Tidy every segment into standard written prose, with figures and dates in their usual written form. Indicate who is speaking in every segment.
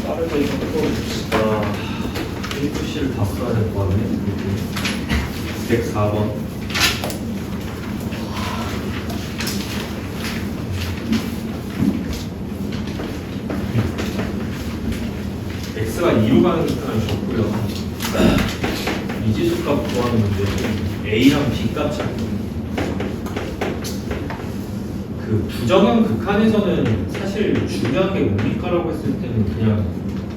Speaker 1: 빠르게 섞어봅시다. ABC를 다 써야 될 것 같네. 104번. x가 2로 가는 극한을 줬고요. 이지수값 구하는 문제는 a랑 b값 찾고. 그 부정형 극한에서는 사실 중요한 게 뭡니까라고 했을 때는 그냥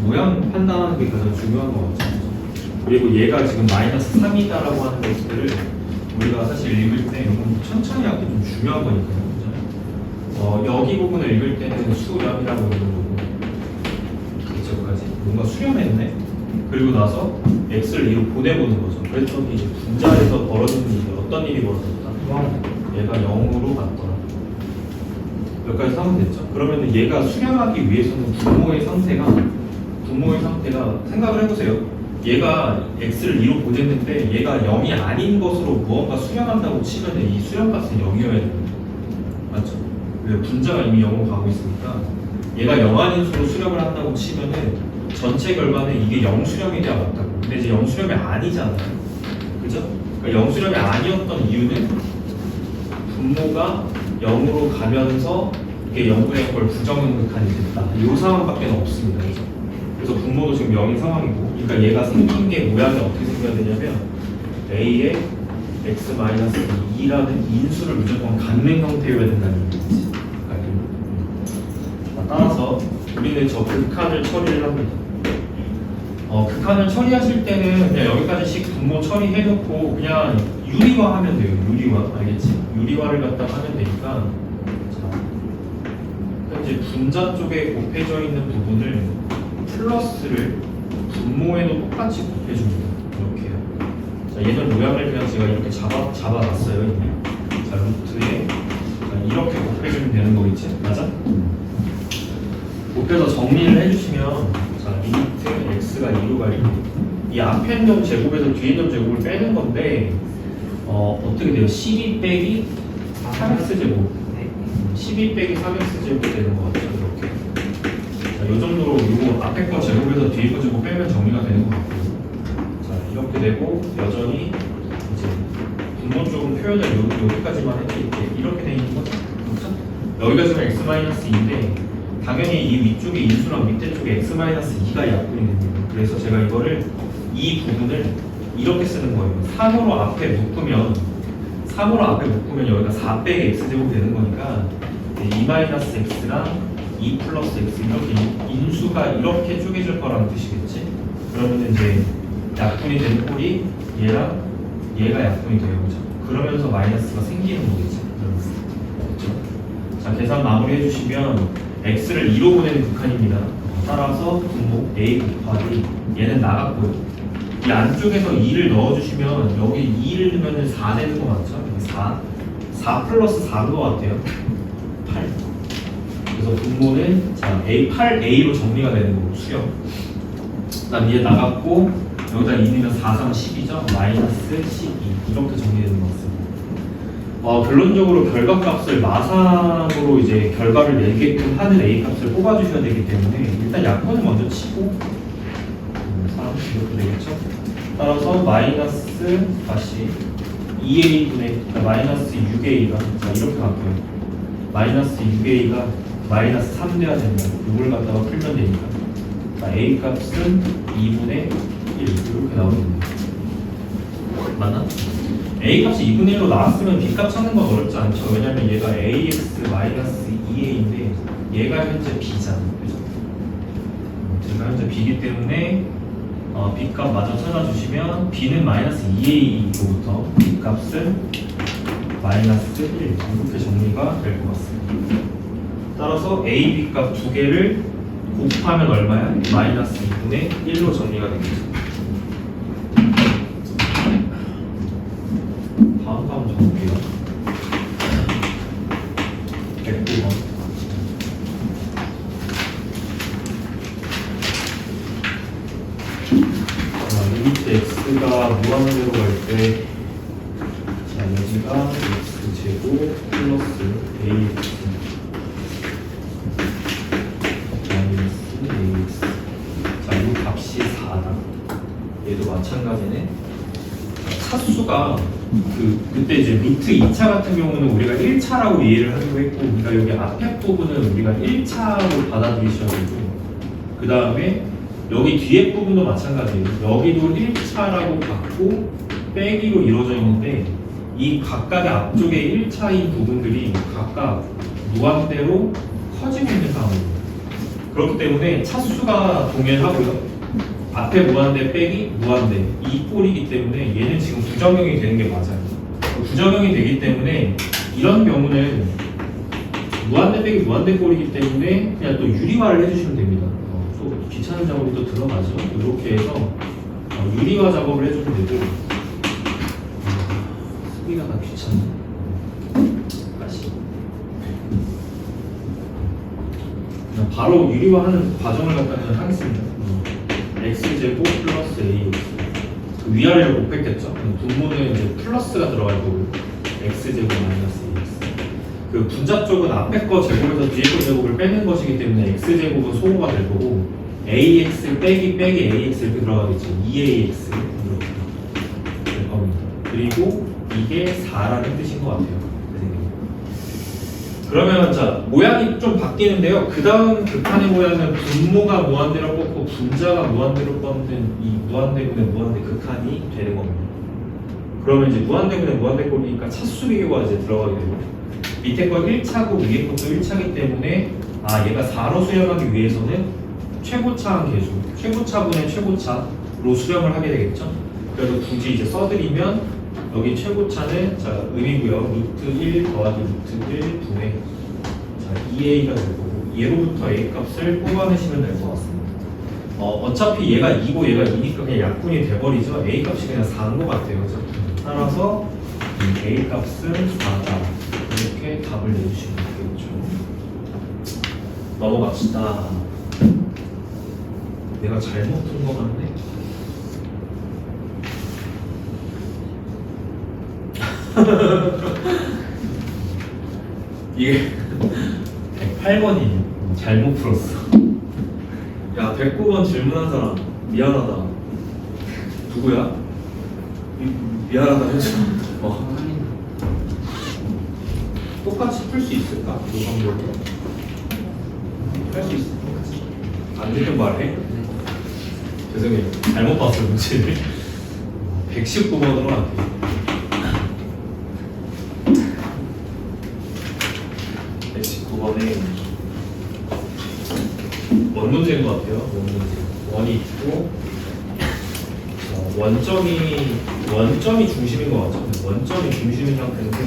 Speaker 1: 모양 판단하는 게 가장 중요한 것 같아요. 그리고 얘가 지금 마이너스 3이다라고 하는 것들을 우리가 사실 읽을 때 이건 천천히 하기 좀 중요한 거니까요. 여기 부분을 읽을 때는 수렴이라고 하는 거고 이쪽까지 뭔가 수렴했네. 그리고 나서 x를 2로 보내보는 거죠. 그랬더니 이제 분자에서 벌어지는 일이 어떤 일이 벌어졌다? 얘가 0으로 갔더라. 여기까지 하면 됐죠. 그러면 얘가 수렴하기 위해서는 분모의 상태가 생각을 해보세요. 얘가 x를 2로 보냈는데 얘가 0이 아닌 것으로 무언가 수렴한다고 치면 이 수렴값은 0이어야 됩니다. 맞죠? 왜? 분자가 이미 0으로 가고 있으니까 얘가 0 아닌 수로 수렴을 한다고 치면은 전체 결과는 이게 0 수렴이 돼야 맞다고. 근데 이제 0 수렴이 아니잖아요. 그죠? 그러니까 0 수렴이 아니었던 이유는 분모가 0으로 가면서 이게 0분의 0걸 부정형 극한이 됐다. 이 상황밖에 없습니다. 그죠? 그래서 분모도 지금 0인 상황이고, 그러니까 얘가 생긴 게 모양이 어떻게 생겨야 되냐면 a에 x-2라는 인수를 무조건 갖는 형태여야 된다는 얘기지. 따라서 우리는 저 극한을 처리를 합니다. 극한을 처리하실 때는 그냥 여기까지씩 분모 처리해놓고 그냥 유리화하면 돼요. 유리화. 알겠지? 유리화를 갖다가 하면 되니까 자, 현재 분자 쪽에 곱해져 있는 부분을 플러스를 분모에도 똑같이 곱해줍니다. 이렇게요. 자, 예전 모양을 그냥 제가 이렇게 잡아놨어요. 이미. 자, 루트에 자, 이렇게 곱해주면 되는 거겠지? 맞아? 곱해서 정리를 해주시면 자, 리미트 x가 2로 갈 때 이 앞에 있는 점 제곱에서 뒤에 있는 점 제곱을 빼는 건데 어떻게 돼요? 12 빼기 3x 제곱 12 빼기 3x 제곱이 되는 것 같죠? 이렇게 자, 이 정도로 이 앞에 거 제곱에서 뒤에 거 제곱 빼면 정리가 되는 것 같고요. 자, 이렇게 되고 여전히 이제 분모 쪽은 표현을 여기까지만 해드릴게요. 이렇게 돼 있는 거죠? 그렇죠? 여기가 지금 x-2인데 당연히 이 위쪽에 인수랑 밑에 쪽에 x-2가 약분이 됩니다. 그래서 제가 이거를 이 부분을 이렇게 쓰는 거예요. 3으로 앞에 묶으면 여기가 4 빼기 x제곱이 되는 거니까 2-x랑 2 플러스 x 이렇게 인수가 이렇게 쪼개질 거라는 뜻이겠지. 그러면 이제 약분이 되는 꼴이 얘랑 얘가 약분이 돼요. 그렇죠? 그러면서 마이너스가 생기는 거겠지. 그렇죠? 자, 계산 마무리 해주시면 x를 2로 보내는 극한입니다. 따라서 분모 a 곱하기 얘는 나갔고요. 이 안쪽에서 2를 넣어주시면 여기 2를 넣으면 4 되는 거 맞죠? 4 플러스 4인 것 같아요. 8. 그래서 분모는 자, 8a로 정리가 되는 거고 수렴. 그다음 얘 나갔고 여기다 2 넣으면 4, 3, 10이죠? 마이너스 12 이렇게 정리되는 것 같습니다. 결론적으로 결과값을 마상으로 이제 결과를 내게끔 하는 a 값을 뽑아주셔야 되기 때문에 일단 약분을 먼저 치고 3 이렇게 되겠죠? 따라서 마이너스 다시 2a분의 마이너스 6a가 자 이렇게 갈게요. 마이너스 6a가 마이너스 3 돼야 됩니다. 이걸 갖다가 풀면 되니까 자, a 값은 2분의 1 이렇게 나오겠네요. 맞나? a 값이 2분의 1로 나왔으면 b 값 찾는 건 어렵지 않죠. 왜냐면 얘가 ax-2a인데 얘가 현재 b잖아요. 그죠? 제가 현재 b이기 때문에 b 값 마저 찾아주시면 b는 마이너스 2a로부터 b 값은 마이너스 1 이렇게 정리가 될 것 같습니다. 따라서 a, b 값 두 개를 곱하면 얼마야? 마이너스 2분의 1로 정리가 되겠죠. 다음 거 한번 적을게요. 109번. 리미트 x가 무한대로 갈 때 자, 여기가 x제곱 플러스 ax 마이너스 얘도 마찬가지네. 차수가 그때 이제 루트 2차 같은 경우는 우리가 1차라고 이해를 하기로 했고, 그러니까 여기 앞에 부분은 우리가 1차로 받아들이셔야 되고, 그 다음에 여기 뒤에 부분도 마찬가지예요. 여기도 1차라고 받고 빼기로 이루어져 있는데, 이 각각의 앞쪽에 1차인 부분들이 각각 무한대로 커지고 있는 상황입니다. 그렇기 때문에 차수가 동일하고요. 앞에 무한대 빼기 무한대 이 꼴이기 때문에 얘는 지금 부정형이 되는 게 맞아요. 부정형이 되기 때문에 이런 경우는 무한대 빼기 무한대 꼴이기 때문에 그냥 또 유리화를 해주시면 됩니다. 또 귀찮은 작업이 또 들어가죠. 이렇게 해서 유리화 작업을 해주면 되고, 쓰기가 다 귀찮네. 다시 그냥 바로 유리화하는 과정을 갖다 하겠습니다. x제곱 플러스 a 그 위아래를 곱했겠죠? 분모는 이제 플러스가 들어갈 거고 x제곱 마이너스 ax 그 분자 쪽은 앞에 거 제곱에서 뒤에 거 제곱을 빼는 것이기 때문에 x제곱은 소호가 될 거고 ax 빼기 ax 이렇게 들어가겠죠. 2ax 이렇게 될 겁니다. 그리고 이게 4라는 뜻인 것 같아요. 그러면 자 모양이 좀 바뀌는데요. 그 다음 극한의 모양은 분모가 무한대로 뽑고 분자가 무한대로 뽑는 이 무한대분의 무한대 극한이 되는 겁니다. 그러면 이제 무한대분의 무한대 꼴이니까 차수 비교가 이제 들어가게 되고, 밑에 거 1차고 위에 것도 1차이기 때문에 얘가 4로 수렴하기 위해서는 최고차한 계수, 최고차분의 최고차로 수렴을 하게 되겠죠. 그래서 굳이 이제 써드리면 여기 최고차는 자 의미고요. 루트 1 더하기 루트 1 분의 자 2a가 될 거고, 얘로부터 a 값을 뽑아내시면 될 것 같습니다. 어차피 얘가 2고 얘가 2니까 그냥 약분이 돼버리죠. a 값이 그냥 4인 것 같아요. 그죠? 따라서 a 값은 4다. 이렇게 답을 내주시면 되겠죠. 넘어갑시다. 내가 잘못 든 것 같네. 이게 108번이에요. 잘못 풀었어. 야, 109번 질문한 사람 미안하다. 누구야? 미안하다 해줘. 똑같이 풀 수 있을까? 이 방법으로 할 수 있을까? 안 되면 말해. 죄송해요. 잘못 봤어요, 문제를. 119번으로 할게요. 119번에 원 문제인 것 같아요. 원 문제. 원이 있고 원점이 중심인 것 같죠. 원점이 중심인 상태인데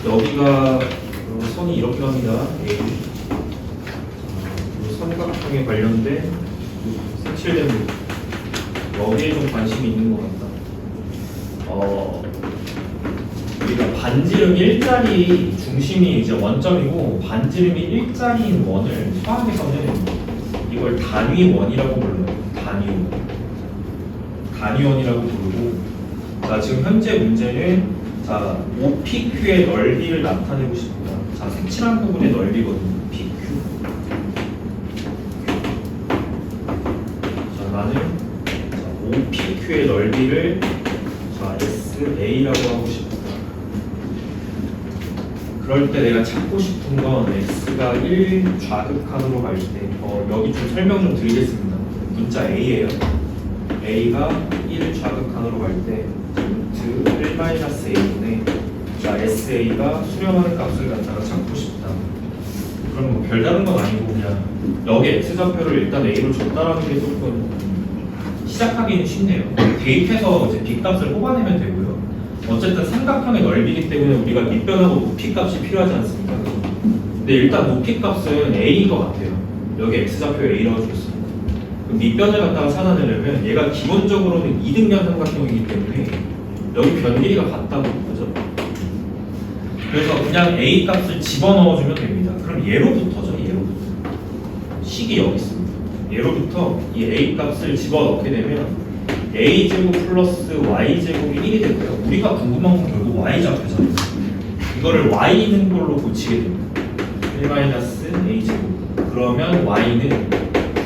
Speaker 1: 여기가 선이 이렇게 갑니다. A. 삼각형에 관련된 색칠된 부분. 여기에 좀 관심이 있는 것 같다. 우리가 반지름 일자리 중심이 이제 원점이고 반지름이 일자리인 원을 수학에서는 이걸 단위원이라고 불러요. 단위원이라고 부르고, 자 지금 현재 문제는 자 OPQ의 넓이를 나타내고 싶습니다. 자 색칠한 부분의 넓이거든요. PQ. 자 나는 OPQ의 넓이를 자 SA라고 하고 싶다. 그럴 때 내가 찾고 싶은 건 X가 1 좌극한으로 갈 때 여기 좀 설명 좀 드리겠습니다. 문자 A예요. A가 1 좌극한으로 갈 때 루트 1-A분의 자 SA가 수렴하는 값을 갖다가 찾고 싶다. 그럼 뭐 별다른 건 아니고 그냥 여기 X좌표를 일단 A로 줬다라는 게 조금 시작하기는 쉽네요. 대입해서 이제 B값을 뽑아내면 되고요. 어쨌든 삼각형의 넓이기 때문에 우리가 밑변하고 높이값이 필요하지 않습니까? 근데 일단 높이값은 A인 것 같아요. 여기 X좌표에 A라고 줬습니다. 밑변을 갖다가 찾아내려면 얘가 기본적으로는 2등변 삼각형이기 때문에 여기 변 길이가 같다고 그죠? 그래서 그냥 A 값을 집어넣어주면 됩니다. 그럼 얘로부터죠. 얘로부터 식이 여기 있습니다. 얘로부터 이 A 값을 집어넣게 되면 a제곱 플러스 y제곱이 1이 되고요. 우리가 궁금한 건 결국 y좌표잖아요. 이거를 y는 걸로 고치게 됩니다. 1-a제곱. 그러면 y는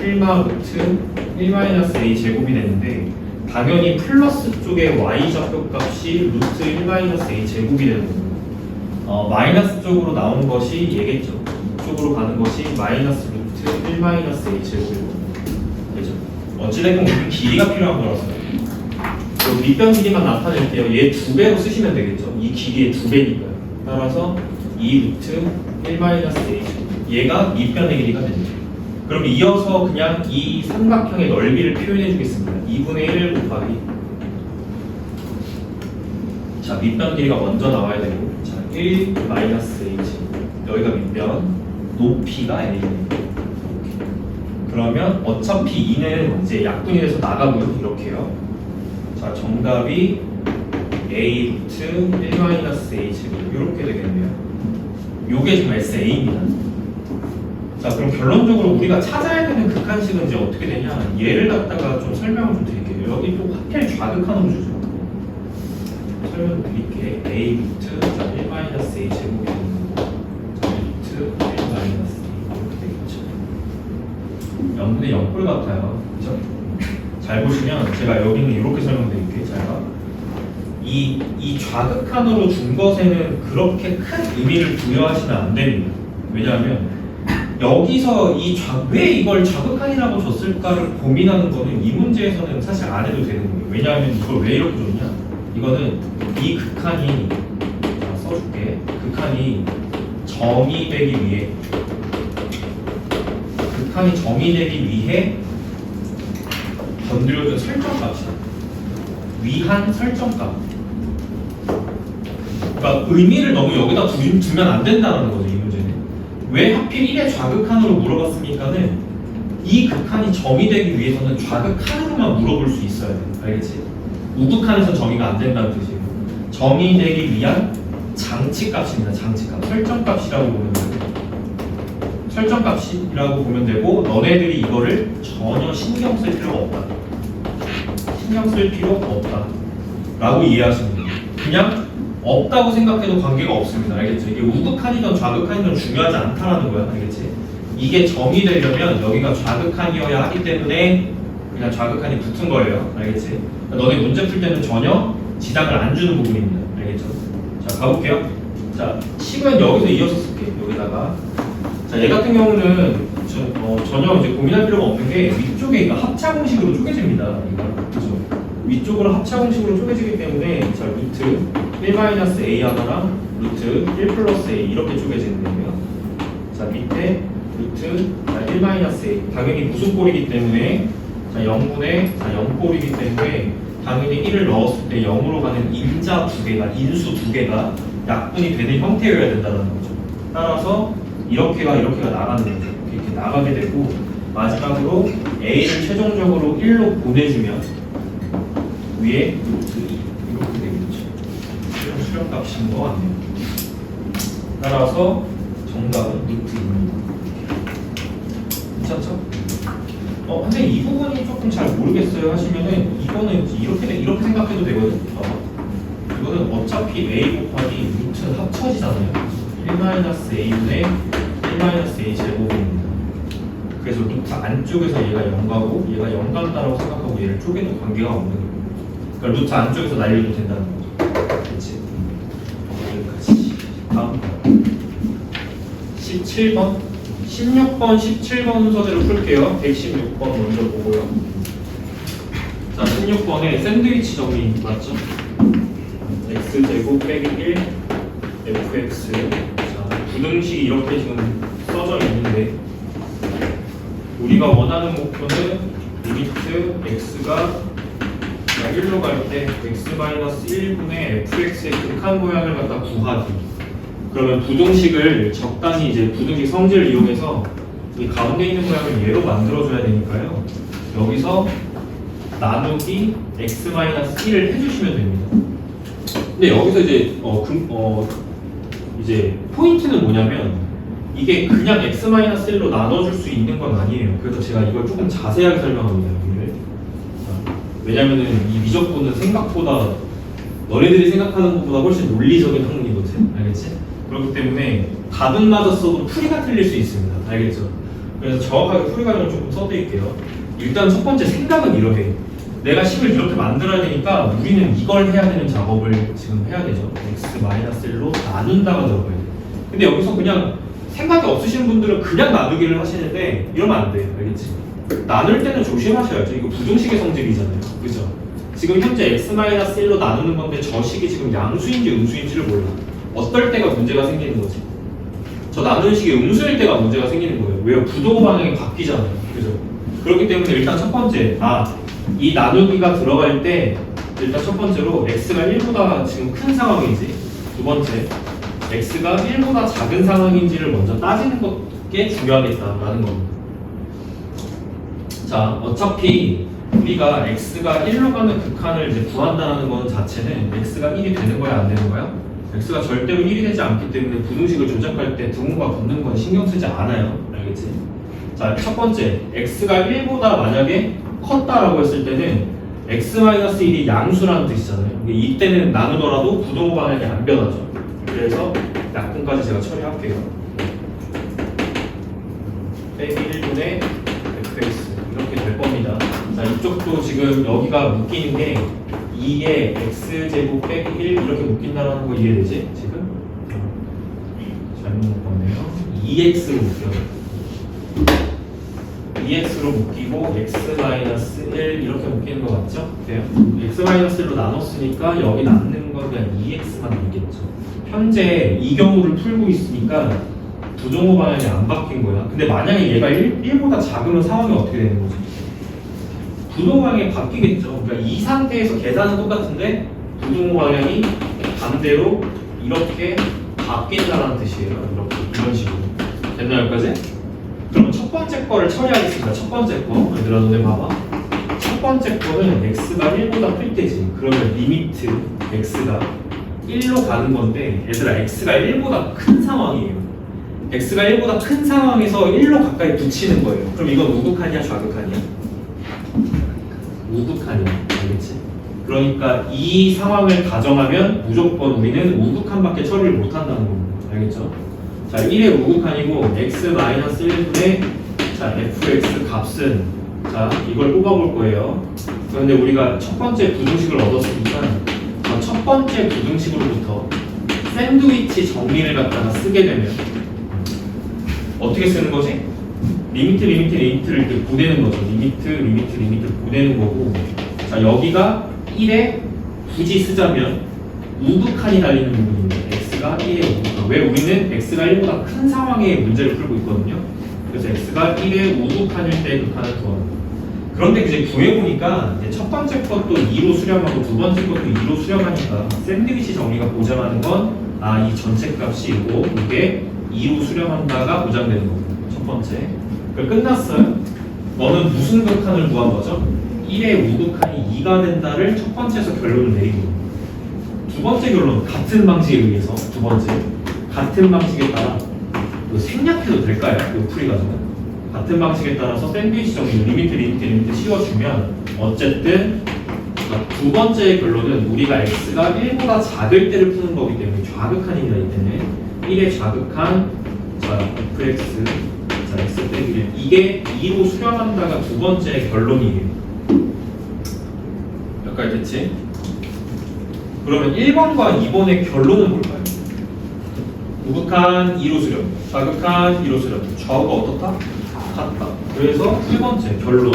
Speaker 1: 1 루트 1-a제곱이 되는데 당연히 플러스 쪽에 y 좌표값이 루트 1 마이너스 a 제곱이 되는 거고요. 마이너스 쪽으로 나온 것이 얘겠죠. 이쪽으로 가는 것이 마이너스 루트 1 마이너스 a 제곱이고, 그죠? 어찌됐건 우리 길이가 필요한 거라서요. 밑변 길이만 나타낼게요. 얘 2배로 쓰시면 되겠죠. 이 길이의 2배니까요. 따라서 2 루트 1 마이너스 a 제곱. 얘가 밑변의 길이가 됩니다. 그럼 이어서 그냥 이 삼각형의 넓이를 표현해 주겠습니다. 2분의 1 곱하기, 자, 밑변 길이가 먼저 나와야 되고, 자, 1 마이너스 a 제곱. 여기가 밑변, 높이가 a네요. 그러면 어차피 2는 이제 약분이 돼서 나가고요. 이렇게요. 자, 정답이 a 루트 1 마이너스 a 제곱 이렇게 되겠네요. 요게 지금 SA입니다. 자, 그럼 결론적으로 우리가 찾아야 되는 극한식은 이제 어떻게 되냐? 얘를 갖다가 좀 설명을 좀 드릴게요. 여기 또 하필 좌극한으로 주죠. 설명 드릴게. a 루트 1 마이너스 a 제곱이 되는 거고, 자, 루트 1 마이너스 a 이렇게 되겠죠. 0분의 0꼴 같아요. 그죠? 잘 보시면 제가 여기는 이렇게 설명드릴게요. 제가 이 좌극한으로 준 것에는 그렇게 큰 의미를 부여하시면 안 됩니다. 왜냐하면 여기서 왜 이걸 좌극한이라고 줬을까를 고민하는 거는 이 문제에서는 사실 안 해도 되는 거예요. 왜냐하면 이걸 왜 이렇게 줬냐? 이거는 이 극한이, 자, 써줄게. 극한이 정의되기 위해, 극한이 정의되기 위해 건드려준 설정값이다. 위한 설정값. 그러니까 의미를 너무 여기다 두면 안 된다는 거죠, 이 문제는. 왜 하필 1의 좌극한으로 물어봤습니까는 이 극한이 정의되기 위해서는 좌극한으로만 물어볼 수 있어야 돼. 알겠지? 우극한에서 정의가 안 된다는 뜻이에요. 정의되기 위한 장치값입니다. 장치값. 설정값이라고 보면 되고, 설정값이라고 보면 되고, 너네들이 이거를 전혀 신경 쓸 필요가 없다. 신경 쓸 필요 없다 라고 이해하시면 돼요. 그냥 없다고 생각해도 관계가 없습니다. 알겠죠? 이게 우극한이든 좌극한이든 중요하지 않다라는 거야. 알겠지? 이게 정의되려면 여기가 좌극한이어야 하기 때문에 그냥 좌극한이 붙은 거예요. 알겠지? 그러니까 너네 문제 풀 때는 전혀 지장을 안 주는 부분입니다. 알겠죠? 자, 가볼게요. 자, 식은 여기서 이어서 쓸게요. 여기다가. 자, 얘 같은 경우는 전혀 이제 고민할 필요가 없는 게 위쪽에 합차 공식으로 쪼개집니다. 그렇죠? 위쪽으로 합차 공식으로 쪼개지기 때문에, 자, 루트 1-a 하나랑 루트 1+a 이렇게 쪼개지는 거예요. 자, 밑에 루트 1-a 당연히 무수꼴이기 때문에, 자, 0분의 0꼴이기 때문에 당연히 1을 넣었을 때 0으로 가는 인자 두 개가, 인수 두 개가 약분이 되는 형태여야 된다는 거죠. 따라서 이렇게가 나가는 거죠. 이렇게 나가게 되고, 마지막으로 a를 최종적으로 1로 보내주면 위에 루트 2 이렇게 되겠죠. 수렴값인 거 같네요. 따라서 정답은 루트 2입니다. 괜찮죠? 근데 이 부분이 조금 잘 모르겠어요 하시면은 이거는 이렇게 생각해도 되거든요. 이거는 어차피 a 곱하기 루트 합쳐지잖아요. 1-a분의 1-a 제곱입니다. 그래서 루트 안쪽에서 얘가 0가고 얘가 0 간다라고 생각하고 얘를 쪼개도 관계가 없는 거예요. 그러니까 루트 안쪽에서 날려도 된다는 거죠. 그렇지? 여기까지. 다음 17번 16번, 17번 순서대로 풀게요. 116번 먼저 보고요. 자, 16번에 샌드위치 정리 맞죠? x제곱 빼기 1 fx. 자, 부등식이 이렇게 지금 써져 있는데 우리가 원하는 목표는 리미트 x가 1로 갈 때 x-1분의 fx의 극한 모양을 갖다 구하기. 그러면 부등식을 적당히 이제 부등식 성질을 이용해서 이 가운데 있는 모양을 얘로 만들어줘야 되니까요. 여기서 나누기 x-1을 해주시면 됩니다. 근데 여기서 이제 포인트는 뭐냐면 이게 그냥 x-1로 나눠줄 수 있는 건 아니에요. 그래서 제가 이걸 조금 자세하게 설명합니다. 여기를. 왜냐면은 이 미적분은 생각보다 너네들이 생각하는 것보다 훨씬 논리적인 학문이거든. 알겠지? 그렇기 때문에 답은 맞았어도 풀이가 틀릴 수 있습니다. 알겠죠? 그래서 정확하게 풀이 과정을 조금 써드릴게요. 일단 첫 번째 생각은 이러해. 내가 식을 이렇게 만들어야 되니까 우리는 이걸 해야 되는 작업을 지금 해야 되죠. x-1로 나눈다가 들어가요. 근데 여기서 그냥 생각이 없으신 분들은 그냥 나누기를 하시는데 이러면 안 돼요. 알겠지? 나눌 때는 조심하셔야죠. 이거 부등식의 성질이잖아요. 그죠? 지금 현재 x-1로 나누는 건데 저 식이 지금 양수인지 음수인지를 몰라. 어떨 때가 문제가 생기는 거지? 저 나누는 식이 음수일 때가 문제가 생기는 거예요. 왜요? 부동 방향이 바뀌잖아요. 그죠? 그렇기 때문에 일단 첫 번째, 이 나누기가 들어갈 때 일단 첫 번째로 x가 1보다 지금 큰 상황인지, 두 번째 x가 1보다 작은 상황인지를 먼저 따지는 게 중요하겠다라는 겁니다. 자, 어차피 우리가 x가 1로 가는 극한을 이제 구한다는 것 자체는 x가 1이 되는 거야, 안 되는 거야? x가 절대로 1이 되지 않기 때문에 부등식을 조작할 때 등호가 붙는 건 신경 쓰지 않아요. 알겠지? 자, 첫 번째, x가 1보다 만약에 컸다라고 했을 때는 x-1이 양수라는 뜻이잖아요. 이때는 나누더라도 부등호 방향이 안 변하죠. 그래서 약분까지 제가 처리할게요. 빼기 1분의 fx 이렇게 될 겁니다. 자, 이쪽도 지금 여기가 묶이는 게 2의 x제곱 빼기 1 이렇게 묶인다는 거 이해되지? 지금? 잘못 묶었네요. 2x로 묶여요. 2x로 묶이고 x-1 이렇게 묶이는 거 맞죠? 그래요? x-1로 나눴으니까 여기 남는 건 그냥 2x만 남겠죠. 현재 이 경우를 풀고 있으니까 부등호 방향이 안 바뀐 거야. 근데 만약에 얘가 1보다 작으면 상황이 어떻게 되는 거지? 부등호 방향이 바뀌겠죠. 그러니까 이 상태에서 계산은 똑같은데 부등호 방향이 반대로 이렇게 바뀐다는 뜻이에요. 이렇게 이런 식으로. 됐나요, 여기까지? 그럼 첫 번째 거를 처리하겠습니다. 첫 번째 거. 얘들아, 너네 봐봐. 첫 번째 거는 x가 1보다 클 때지. 그러면 리미트 x가 1로 가는 건데, 얘들아, x가 1보다 큰 상황이에요. x가 1보다 큰 상황에서 1로 가까이 붙이는 거예요. 그럼 이건 우극한이야, 좌극한이야? 우극한이야. 알겠지? 그러니까 이 상황을 가정하면 무조건 우리는 우극한밖에 처리를 못한다는 겁니다. 알겠죠? 자, 1의 우극한이고 x-1분의 자, fx 값은 자, 이걸 뽑아볼 거예요. 그런데 우리가 첫 번째 부등식을 얻었으니까 첫 번째 부등식으로부터 샌드위치 정리를 갖다가 쓰게 되면 어떻게 쓰는 거지? 리미트를 이렇게 보내는 거죠. 리미트를 보내는 거고, 자, 여기가 1에 굳이 쓰자면 우극한이 달리는 부분인데 x가 1의 우극한. 왜? 우리는 x가 1보다 큰 상황의 문제를 풀고 있거든요. 그래서 x가 1의 우극한일 때 극한을 구하는. 그런데 이제 구해보니까 첫 번째 것도 2로 수렴하고 두 번째 것도 2로 수렴하니까 샌드위치 정리가 보장하는 건 이 전체 값이 이고 이게 2로 수렴한다가 보장되는 겁니다. 첫 번째. 끝났어요. 너는 무슨 극한을 구한 거죠? 1의 우극한이 2가 된다를 첫 번째에서 결론을 내린 겁니다. 두 번째 결론, 같은 방식에 의해서 두 번째 같은 방식에 따라 생략해도 될까요? 이 풀이 과정은 같은 방식에 따라서 샌드위치 정리 리미트 씌워주면 어쨌든 두 번째 결론은 우리가 x가 1보다 작을 때를 푸는 거기 때문에 좌극한입니다. 이때는 1의 좌극한 자 fx 자 x 빼기 1 이게 2로 수렴한다가 두 번째 결론이에요. 여기까지 됐지? 그러면 1번과 2번의 결론은 뭘까요? 우극한 2로 수렴, 좌극한 2로 수렴, 좌우가 어떻다? 같다. 그래서 1번째 결론.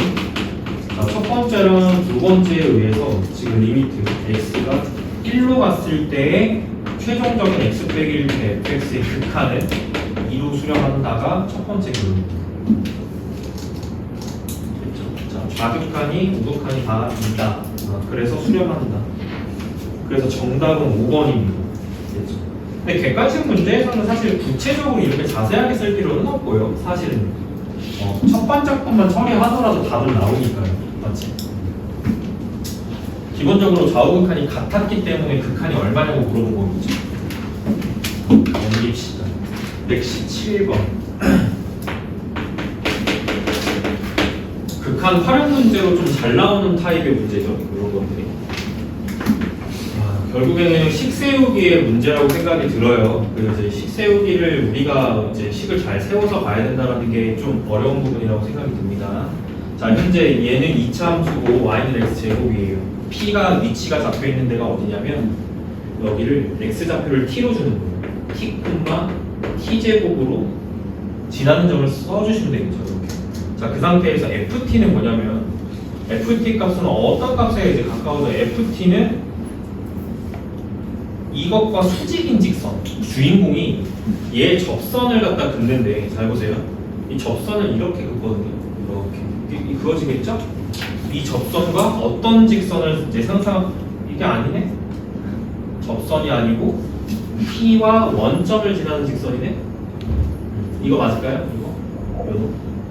Speaker 1: 자, 첫 번째랑 두 번째에 의해서 지금 리미트 x가 1로 갔을 때의 최종적인 x 빼기 1 fx의 극한은 2로 수렴한다가 첫 번째 결론입니다. 자, 좌극한이 우극한이 다 있다. 그래서 수렴한다. 그래서 정답은 5번입니다. 됐죠? 근데 객관식 문제에서는 사실 구체적으로 이렇게 자세하게 쓸 필요는 없고요. 사실은 첫 번째 것만 처리하더라도 답은 나오니까요. 맞지? 기본적으로 좌우극한이 같았기 때문에 극한이 얼마냐고 물어본 거겠죠. 넘깁시다. 117번. 극한 활용 문제로 좀 잘 나오는 타입의 문제죠. 이런 것들이. 결국에는 식세우기의 문제라고 생각이 들어요. 그래서 이제 식세우기를 우리가 이제 식을 잘 세워서 봐야 된다는 게 좀 어려운 부분이라고 생각이 듭니다. 자, 현재 얘는 2차 함수고 y는 x제곱이에요. p가 위치가 잡혀 있는 데가 어디냐면 여기를 x좌표를 t로 주는 거예요. t, t제곱으로 지나는 점을 써주시면 되겠죠. 이렇게. 자, 그 상태에서 ft는 뭐냐면 ft 값은 어떤 값에 이제 가까워져? ft는 이것과 수직인 직선, 주인공이 얘 접선을 갖다 긋는데, 잘 보세요. 이 접선을 이렇게 긋거든요. 이렇게 그어지겠죠? 이 접선과 어떤 직선을 이제 이게 아니네? 접선이 아니고 P와 원점을 지나는 직선이네? 이거 맞을까요? 이거?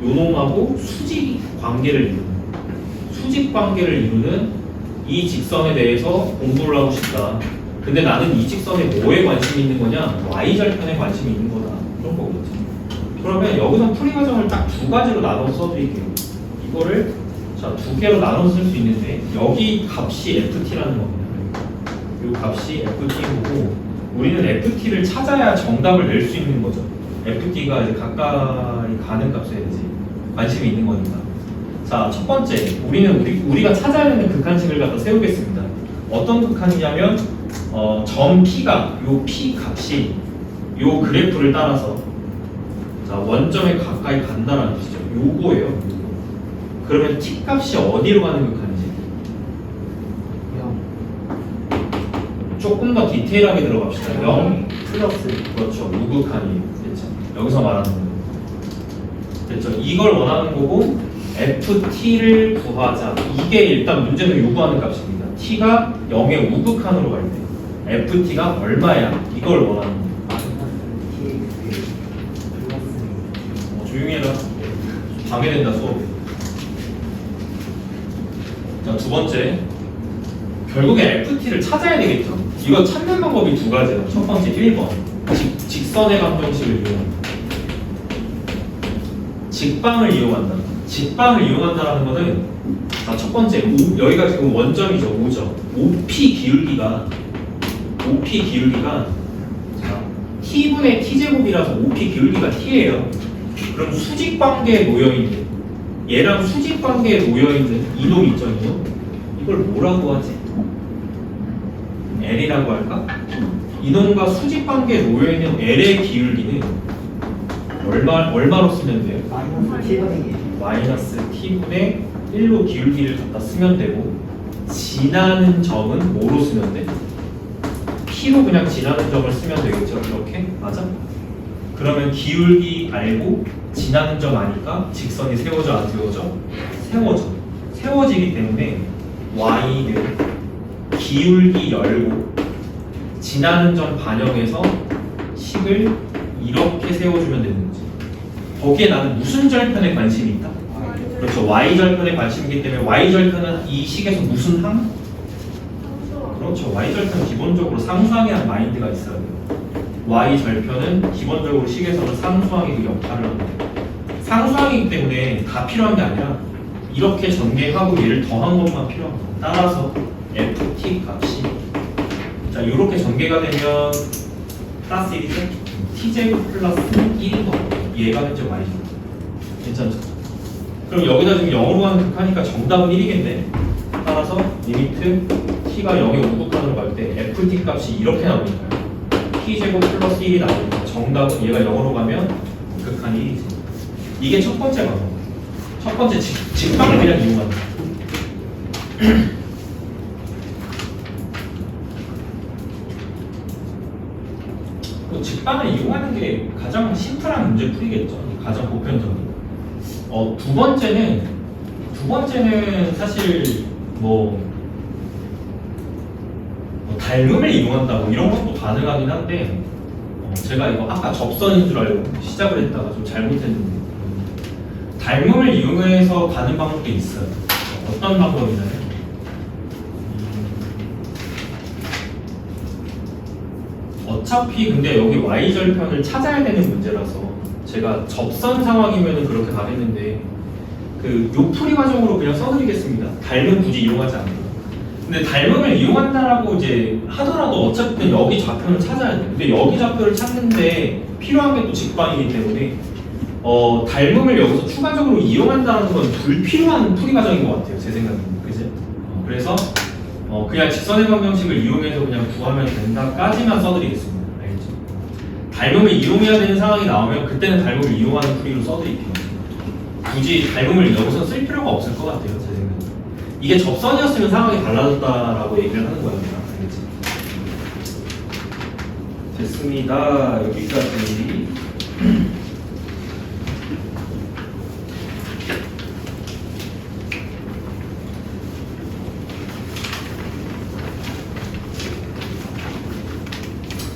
Speaker 1: 요 놈하고 수직 관계를 이루는, 수직 관계를 이루는 이 직선에 대해서 공부를 하고 싶다. 근데 나는 이 직선에 뭐에 관심이 있는 거냐? Y절편에 관심이 있는 거다. 그런 거겠지. 그러면 여기서 풀이 과정을 딱 두 가지로 나눠서 써드릴게요. 이거를 자, 두 개로 나눠서 쓸 수 있는데 여기 값이 ft라는 겁니다. 이 값이 ft고 우리는 ft를 찾아야 정답을 낼 수 있는 거죠. ft가 이제 가까이 가는 값에 이제 관심이 있는 거니까. 자, 첫 번째 우리는 우리가 찾아야 되는 극한식을 갖다 세우겠습니다. 어떤 극한이냐면 점 p가 요 p 값이 요 그래프를 따라서 자, 원점에 가까이 간다라는 뜻이죠. 요거예요. 그러면 t 값이 어디로 가는 극한이지? 조금 더 디테일하게 들어갑시다. 0
Speaker 2: 플러스.
Speaker 1: 그렇죠. 우극한이에요. 됐죠. 여기서 말하는 거예요. 됐죠. 이걸 원하는 거고 ft를 구하자. 이게 일단 문제는 요구하는 값입니다. t가 0의 우극한으로 갈 때 ft가 얼마야? 이걸 원하는 거예요. 조용히 해라. 방해된다 수업에. 자, 두 번째. 결국에 FT를 찾아야 되겠죠. 이거 찾는 방법이 두 가지예요. 첫 번째 1번. 직선의 방정식을 이용한다. 직방을 이용한다. 직방을 이용한다는 거는 자, 첫 번째 여기가 지금 원점이죠. 5점. OP 기울기가 자, T분의 T제곱이라서 OP 기울기가 T예요. 그럼 수직 관계에 놓여있는 얘랑 수직 관계에 놓여있는 이놈 있죠. 이걸 뭐라고 하지? L이라고 할까? 이놈과 수직 관계에 놓여있는 L의 기울기는 얼마로 쓰면 돼요? 마이너스 T분의 1로 기울기를 갖다 쓰면 되고 지나는 점은 뭐로 쓰면 돼? P로 그냥 지나는 점을 쓰면 되겠죠. 이렇게? 맞아? 그러면 기울기 알고 지나는 점 아니까 직선이 세워져 안 세워져? 세워지기 때문에 Y는 기울기 열고 지나는 점 반영해서 식을 이렇게 세워주면 되는 거지. 거기에 나는 무슨 절편에 관심이 있다? 그렇죠. Y절편에 관심이기 때문에 Y절편은 이 식에서 무슨 항? 그렇죠. Y절편은 기본적으로 상수항이라는 마인드가 있어야 돼요. Y절편은 기본적으로 식에서는 상수항의 그 역할을 합니다. 상수항이기 때문에 다 필요한 게 아니라 이렇게 전개하고 얘를 더한 것만 필요합니다. 따라서 ft 값이 자 이렇게 전개가 되면 플러스 1이죠? t제곱 플러스 1인 거 얘가 현재 y죠. 괜찮죠? 그럼 여기다 지금 0으로 가는 극하니까 정답은 1이겠네. 따라서 리미트 t가 0의 우극한으로 갈 때 ft 값이 이렇게 나오니까요. t제곱 플러스 1이 나오니까 정답은 얘가 0으로 가면 극한이 1이지. 이게 첫 번째 방법. 첫 번째 직방을 그냥 이용한다. 직방을 이용하는 게 가장 심플한 문제 풀이겠죠. 가장 보편적인. 두 번째는 사실 뭐 닮음을 이용한다 뭐 이런 것도 가능하긴 한데 제가 이거 아까 접선인 줄 알고 시작을 했다가 좀 잘못했는데 닮음을 이용해서 가는 방법도 있어요. 어떤 방법이냐면 어차피 근데 여기 Y절편을 찾아야 되는 문제라서 제가 접선 상황이면 그렇게 가겠는데 요 풀이 과정으로 그냥 써드리겠습니다. 닮음 굳이 이용하지 않고. 근데 닮음을 이용한다라고 이제 하더라도 어차피 여기 좌표를 찾아야 돼. 근데 여기 좌표를 찾는데 필요한 게 또 직방이기 때문에 닮음을 여기서 추가적으로 이용한다는 건 불필요한 풀이 과정인 것 같아요. 제 생각에는. 그지? 그래서 그냥 직선의 방정식을 이용해서 그냥 구하면 된다까지만 써드리겠습니다. 알겠죠? 닮음을 이용해야 되는 상황이 나오면 그때는 닮음을 이용하는 풀이로 써드릴게요. 굳이 닮음을 여기서 쓸 필요가 없을 것 같아요. 제 생각에. 이게 접선이었으면 상황이 달라졌다라고 얘기를 하는 거예요. 알겠지? 됐습니다. 여기까지.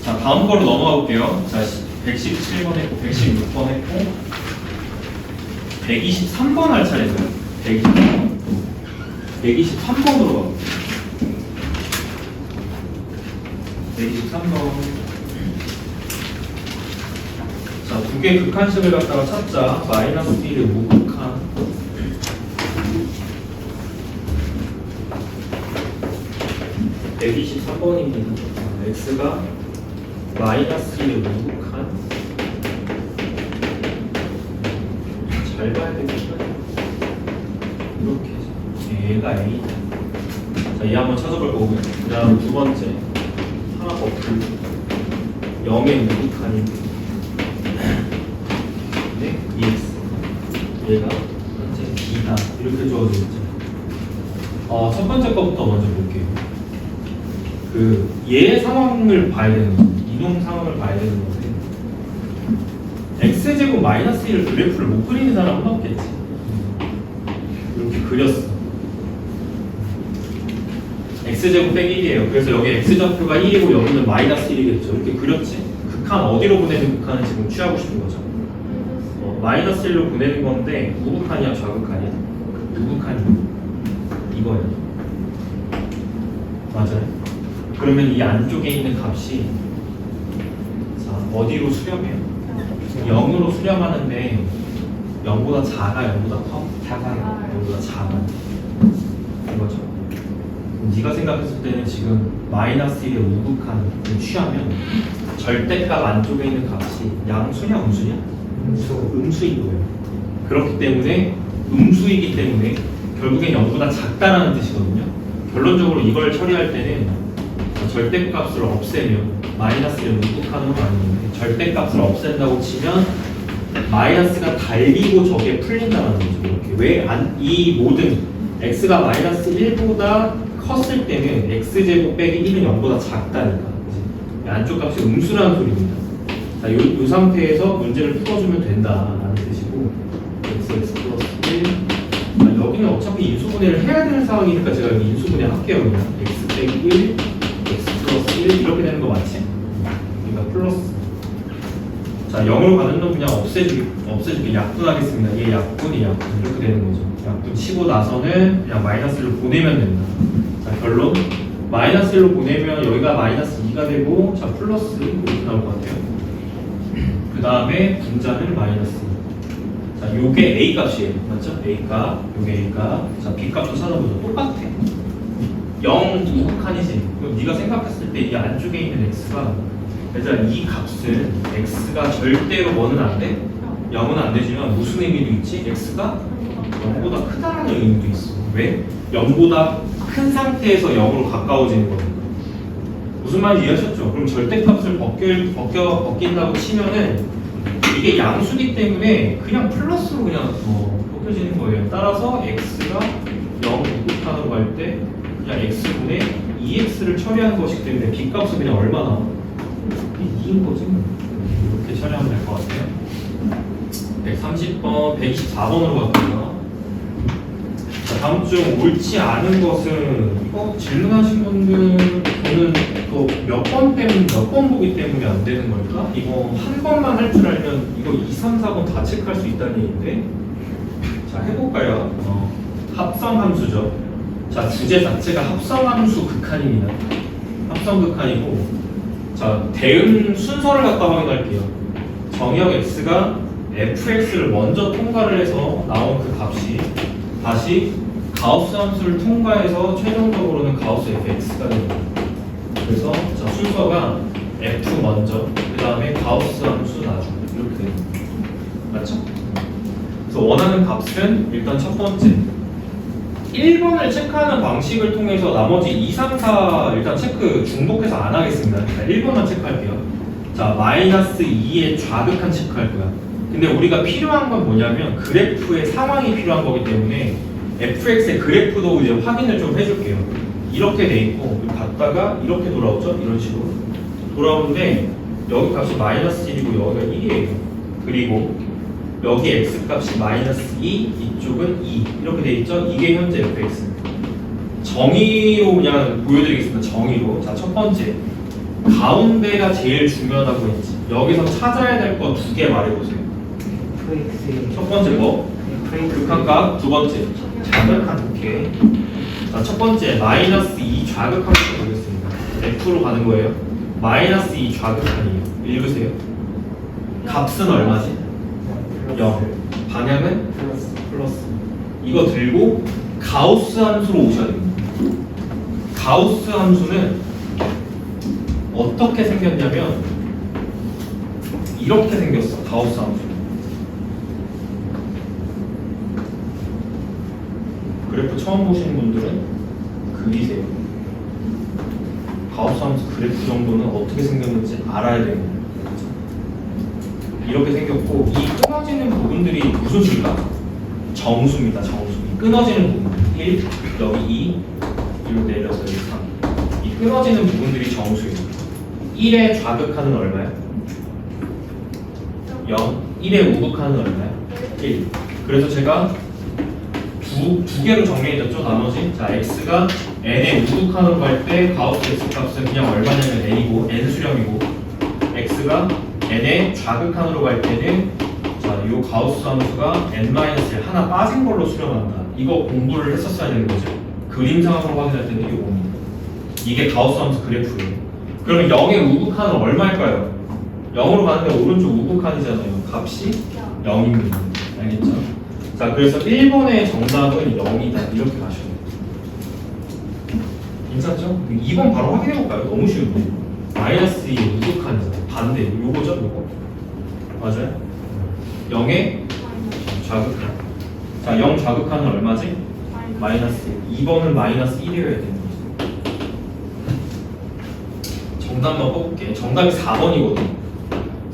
Speaker 1: 자, 다음 거로 넘어가 볼게요. 자, 117번 했고, 116번 했고, 123번 할 차례죠. 123번. 123번으로 가볼게요. 123번. 자, 두 개 극한식을 갖다가 찾자. 마이너스 1의 무극한. (123번입니다) x가 마이너스 1의 무극한. 잘 봐야 되겠다. 이렇게 얘가 A. 자, 얘 한번 찾아볼 거고요. 그 다음 두 번째 하나 더 풀고 0의 무극한인데 네? EX 얘가 현재 B다 이렇게 주어져 있죠. 첫 번째 거부터 먼저 볼게요. 얘 상황을 봐야 되는 거예요. 이동 상황을 봐야 되는 건데 x제곱 마이너스 1을 그래프를 못 그리는 사람은 없겠지. 이렇게 그렸어. x제곱 빼기 1이에요. 그래서 여기 x좌표가 1이고 여기는 마이너스 1이겠죠. 이렇게 그렸지. 극한 어디로 보내는 극한을 지금 취하고 싶은 거죠. 마이너스 1로 보내는 건데 우극한이야 좌극한이야? 우극한이 이거예요. 맞아요. 그러면 이 안쪽에 있는 값이 자 어디로 수렴해요? 0으로 수렴하는데 0보다 작아, 0보다 커? 작아요. 0보다 작아. 이거죠. 네가 생각했을 때는 지금 마이너스 1의 우극한을 취하면 절대값 안쪽에 있는 값이 양수냐 음수냐? 음수인 거예요. 그렇기 때문에 음수이기 때문에 결국엔 0보다 작다라는 뜻이거든요. 결론적으로 이걸 처리할 때는 절대값을 없애면 마이너스를 우극한으로 나누는데 절대값을 없앤다고 치면 마이너스가 달리고 저게 풀린다는 거죠. 이렇게 이 모든 x가 마이너스 1보다 컸을 때는 x제곱 빼기 1은 0보다 작다니까. 안쪽 값이 음수라는 소리입니다. 자, 요 상태에서 문제를 풀어주면 된다라는 뜻이고 x 플러스 1 여기는 어차피 인수분해를 해야 되는 상황이니까 제가 여기 인수분해 할게요. 그냥 x 빼기 1 x 플러스 1 이렇게 되는 거 맞지? 그러니까 플러스 자 0으로 가는 놈 그냥 없애주기 약분하겠습니다. 얘 약분 이렇게 되는 거죠. 약분 치고 나서는 그냥 마이너스 1로 보내면 된다. 자 결론 마이너스 1로 보내면 여기가 마이너스 2가 되고 자 플러스 이렇게 나올 것 같아요. 그 다음에 분자는 마이너스 2. 자 요게 A 값이에요. 맞죠? A 값 요게 A 값. 자 B 값도 찾아보죠. 똑같아. 0 우극한이지. 그럼 네가 생각했을 때 이 안쪽에 있는 x가 얘들아 이 값은 x가 절대로 뭐는 안 돼? 0은 안 되지만 무슨 의미도 있지? x가 0보다 크다라는 의미도 있어. 왜? 0보다 큰 상태에서 0으로 가까워지는 거니까. 무슨 말인지 이해하셨죠? 그럼 절대값을 벗긴다고 치면은 이게 양수기 때문에 그냥 플러스로 그냥 벗겨지는 거예요. 따라서 x가 0 우극한으로 갈 때 그냥 x분의 2x를 처리하는 것이기 때문에 b값은 그냥 얼마 나와? 2인 거지. 이렇게 처리하면 될 것 같아요. 130번, 124번으로 갈게요. 자, 다음 중 옳지 않은 것은 이거 질문하신 분들 저는 또 몇 번 보기 때문에 안 되는 걸까? 이거 한 번만 할 줄 알면 이거 2, 3, 4번 다 체크할 수 있다는 얘기인데 자 해볼까요? 합성함수죠. 자 주제 자체가 합성함수 극한입니다. 합성 극한이고 자 대응 순서를 갖다 확인할게요. 정역 x가 fx를 먼저 통과를 해서 나온 그 값이 다시 가우스 함수를 통과해서 최종적으로는 가우스 fx가 됩니다. 그래서 자 순서가 f 먼저 그 다음에 가우스 함수 나중 이렇게 됩니다. 맞죠? 그래서 원하는 값은 일단 첫 번째 1번을 체크하는 방식을 통해서 나머지 2, 3, 4 일단 체크 중복해서 안 하겠습니다. 그러니까 1번만 체크할게요. 자, 마이너스 2의 좌극한 체크할 거야. 근데 우리가 필요한 건 뭐냐면 그래프의 상황이 필요한 거기 때문에 fx의 그래프도 이제 확인을 좀 해줄게요. 이렇게 돼 있고 갔다가 이렇게 돌아오죠? 이런 식으로 돌아오는데 여기 값이 마이너스 1이고 여기가 1이에요. 그리고 여기 x 값이 마이너스 2, 이쪽은 2 이렇게 돼 있죠? 이게 현재 fx. 정의로 그냥 보여드리겠습니다. 정의로. 자, 첫 번째 가운데가 제일 중요하다고 했지. 여기서 찾아야 될 거 두 개 말해보세요. 첫 번째 뭐? 극한값. 두 번째 좌극한. 오케이. 자, 첫 번째 마이너스 2 좌극한 거 보겠습니다. F로 가는 거예요. 마이너스 2 좌극한이에요. 읽으세요. 값은 얼마지? 0. 방향은? 플러스. 이거 들고 가우스 함수로 오셔야 됩니다. 가우스 함수는 어떻게 생겼냐면 이렇게 생겼어. 가우스 함수. 그래프 처음 보시는 분들은 그리세요. 가우스 함수 그래프 정도는 어떻게 생겼는지 알아야 됩니다. 이렇게 생겼고 이 끊어지는 부분들이 무슨 수일까? 정수입니다. 정수. 이 끊어지는 부분 1, 여기 2, 이로 내려서 여기 3. 이 끊어지는 부분들이 정수예요. 1의 좌극하는 얼마야? 0. 1의 우극하는 얼마야? 1. 그래서 제가 두 개로 정리해줬죠, 나머지. 자, x가 n의 우극한으로 갈 때 가우스 x 값은 그냥 얼마냐면 n이고 n 수렴이고 x가 n의 좌극한으로 갈 때는 자, 요 가우스 함수가 n-1 하나 빠진 걸로 수렴한다. 이거 공부를 했었어야 되는 거죠. 그림상으로 확인할 때는 이게 뭡니다. 이게 가우스 함수 그래프예요. 그러면 0의 우극한은 얼마일까요? 0으로 가는데 오른쪽 우극한이잖아요. 값이 0입니다. 알겠죠? 자, 그래서 1번의 정답은 0이다. 이렇게 가셔야 돼요. 괜찮죠? 2번 바로 확인해볼까요? 너무 쉬운데. 마이너스 2 우극한이잖아요. 반대. 요거죠? 요거. 맞아요? 0의 좌극한. 자, 0 좌극한은 얼마지? 마이너스 1. 2번은 마이너스 1이어야 되는 거죠. 정답만 뽑을게. 정답이 4번이거든.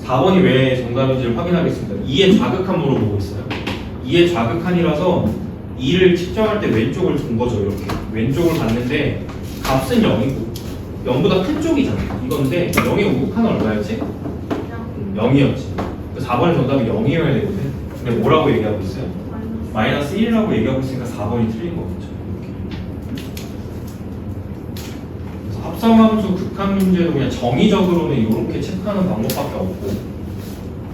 Speaker 1: 4번이 왜 정답인지를 확인하겠습니다. 2의 좌극한 물어보고 있어요. 2의 좌극한이라서 2를 측정할 때 왼쪽을 둔 거죠. 이렇게 왼쪽을 봤는데 값은 0이고 0보다 큰 쪽이잖아. 이건데 0의 우극한은 얼마였지? 0이었지. 4번의 정답이 0이어야 되거든. 근데 뭐라고 얘기하고 있어요? 마이너스 1이라고 얘기하고 있으니까 4번이 틀린 거겠죠. 그래서 합성함수 극한 문제도 그냥 정의적으로는 이렇게 체크하는 방법밖에 없고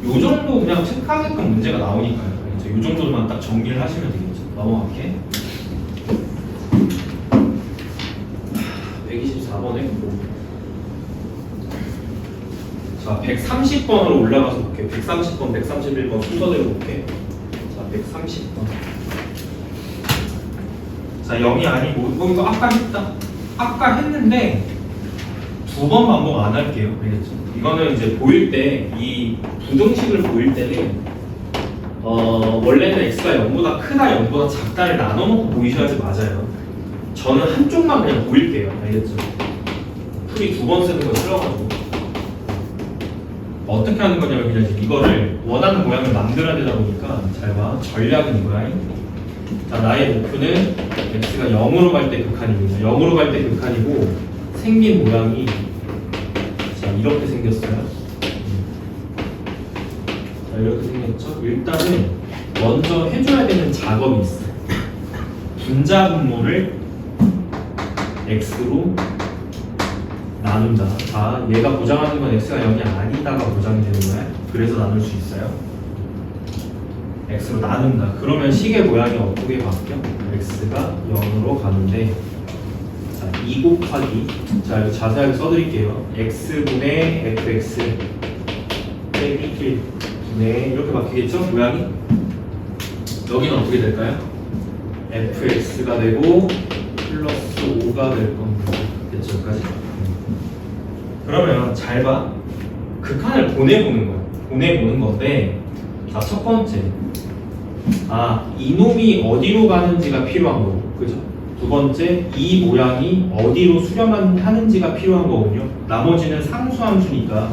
Speaker 1: 요 정도 그냥 체크하게끔 문제가 나오니까요. 이 정도만 딱 정리를 하시면 되겠죠. 넘어갈게. 124번에 자, 130번으로 올라가서 볼게. 130번, 131번 순서대로 볼게. 자, 130번. 자, 0이 아니고 이거 아까 했다. 아까 했는데 두 번 반복 안 할게요. 알겠죠? 이거는 이제 보일 때 이 부등식을 보일 때는 원래는 x가 0보다 크다, 0보다 작다를 나눠놓고 보이셔야지 맞아요. 저는 한쪽만 그냥 보일게요. 알겠죠? 풀이 두 번 쓰는 거 싫어가지고 어떻게 하는 거냐면 그냥 이거를 원하는 모양을 만들어야 되다 보니까 잘 봐. 전략은 이거야. 자, 나의 목표는 x가 0으로 갈 때 극한입니다. 0으로 갈 때 극한이고 생긴 모양이 자, 이렇게 생겼어요. 자, 이렇게 생겼죠? 일단은 먼저 해줘야 되는 작업이 있어요. 분자분모를 x로 나눈다. 자, 얘가 보장하는 건 x가 0이 아니다가 보장이 되는 거야. 그래서 나눌 수 있어요. x로 나눈다. 그러면 식의 모양이 어떻게 바뀌어? x가 0으로 가는데 자, 2 곱하기 자, 이거 자세하게 써드릴게요. x분의 fx 빼기 1 네, 이렇게 바뀌겠죠? 모양이? 여기는 어떻게 될까요? fx가 되고 플러스 5가 될 겁니다. 됐죠? 여기까지? 그러면 잘 봐. 극한을 보내보는 거야. 보내보는 건데 자, 첫 번째 이놈이 어디로 가는지가 필요한 거고, 그죠? 두 번째, 이 모양이 어디로 수렴하는지가 필요한 거군요. 나머지는 상수함수니까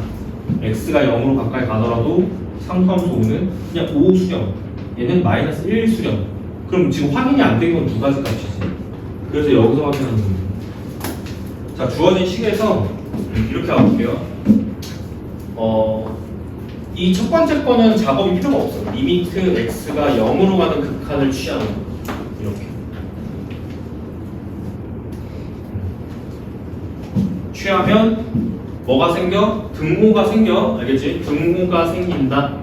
Speaker 1: x가 0으로 가까이 가더라도 상수함수 5는 그냥 5 수렴, 얘는 마이너스 1 수렴. 그럼 지금 확인이 안 된 건 두 가지 값이지. 그래서 여기서 확인하는 겁니다. 자, 주어진 식에서 이렇게 가볼게요. 이 첫 번째 거는 작업이 필요가 없어. 리미트 x가 0으로 가는 극한을 취하는 거. 이렇게. 취하면 뭐가 생겨? 등호가 생겨. 알겠지? 등호가 생긴다.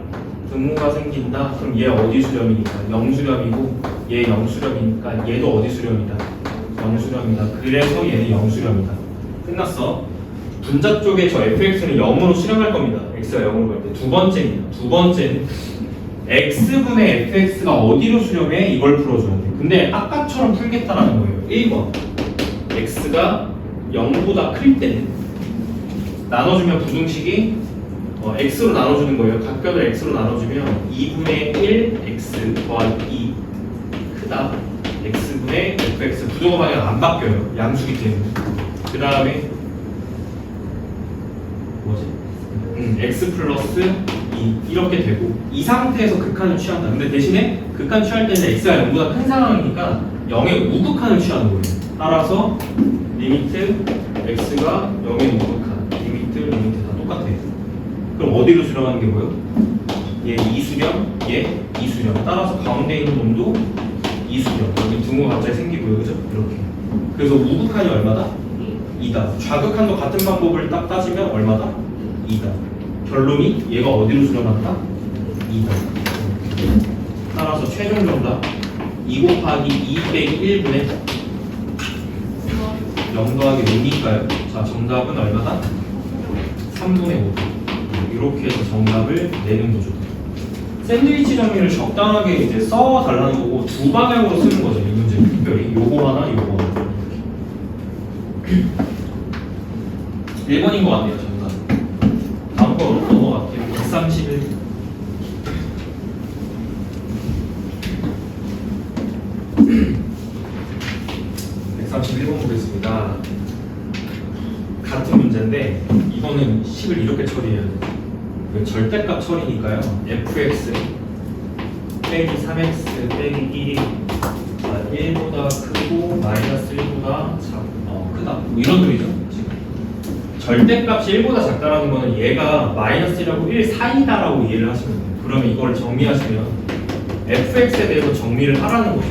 Speaker 1: 등호가 생긴다. 그럼 얘 어디 수렴이니까? 0 수렴이고 얘 0 수렴이니까 얘도 어디 수렴이다? 0 수렴이다. 그래서 얘는 0 수렴이다. 끝났어. 분자 쪽에 저 fx는 0으로 수렴할 겁니다. x가 0으로 갈 때. 두 번째입니다. 두 번째는 x분의 fx가 어디로 수렴해? 이걸 풀어줘야 돼. 근데 아까처럼 풀겠다라는 거예요. 1번 x가 0보다 클 때는 나눠주면 부등식이 x로 나눠주는 거예요. 각변을 x로 나눠주면 2분의 1 x 더하기 2 크다 x분의 fx. 부등호 방향 안 바뀌어요. 양수기 때문에. 그 다음에 뭐지? x 플러스 2 이렇게 되고 이 상태에서 극한을 취한다. 근데 대신에 극한 취할 때는 x가 0보다 큰 상황이니까 0의 우극한을 취하는 거예요. 따라서 리미트 x가 0의 우극한 리미트 다 똑같아요. 그럼 어디로 수렴하는 게 뭐예요? 얘 2수렴, 얘 2수렴. 따라서 가운데 있는 놈도 2수렴. 여기 등호 갑자기 생기고요. 그죠? 이렇게. 그래서 우극한이 얼마다? 2다. 좌극한도 같은 방법을 딱 따지면 얼마다? 2다. 결론이 얘가 어디로 수렴한다? 2다. 따라서 최종 정답 2 곱하기 2 빼기 1분의 0 더하기 5니까요. 자, 정답은 얼마다? 3분의 5. 이렇게 해서 정답을 내는 거죠. 샌드위치 정리를 적당하게 이제 써달라는 거고 두 방향으로 쓰는 거죠. 이 문제는 특별히 요거 하나, 요거 하나. 1번인 것 같네요. 정답. 다음 거 넘어갈게요. 131. 보겠습니다. 같은 문제인데 이거는 식을 이렇게 처리해야 돼요. 절대값 처리니까요. fx 빼기 3x 빼기 1이 1보다 크고 마이너스 1보다 크다. 뭐 이런 소리죠. 지금 절대값이 1보다 작다라는 거는 얘가 마이너스 1하고 1 사이다라고 이해를 하시면 돼요. 그러면 이걸 정리하시면 fx에 대해서 정리를 하라는 거죠.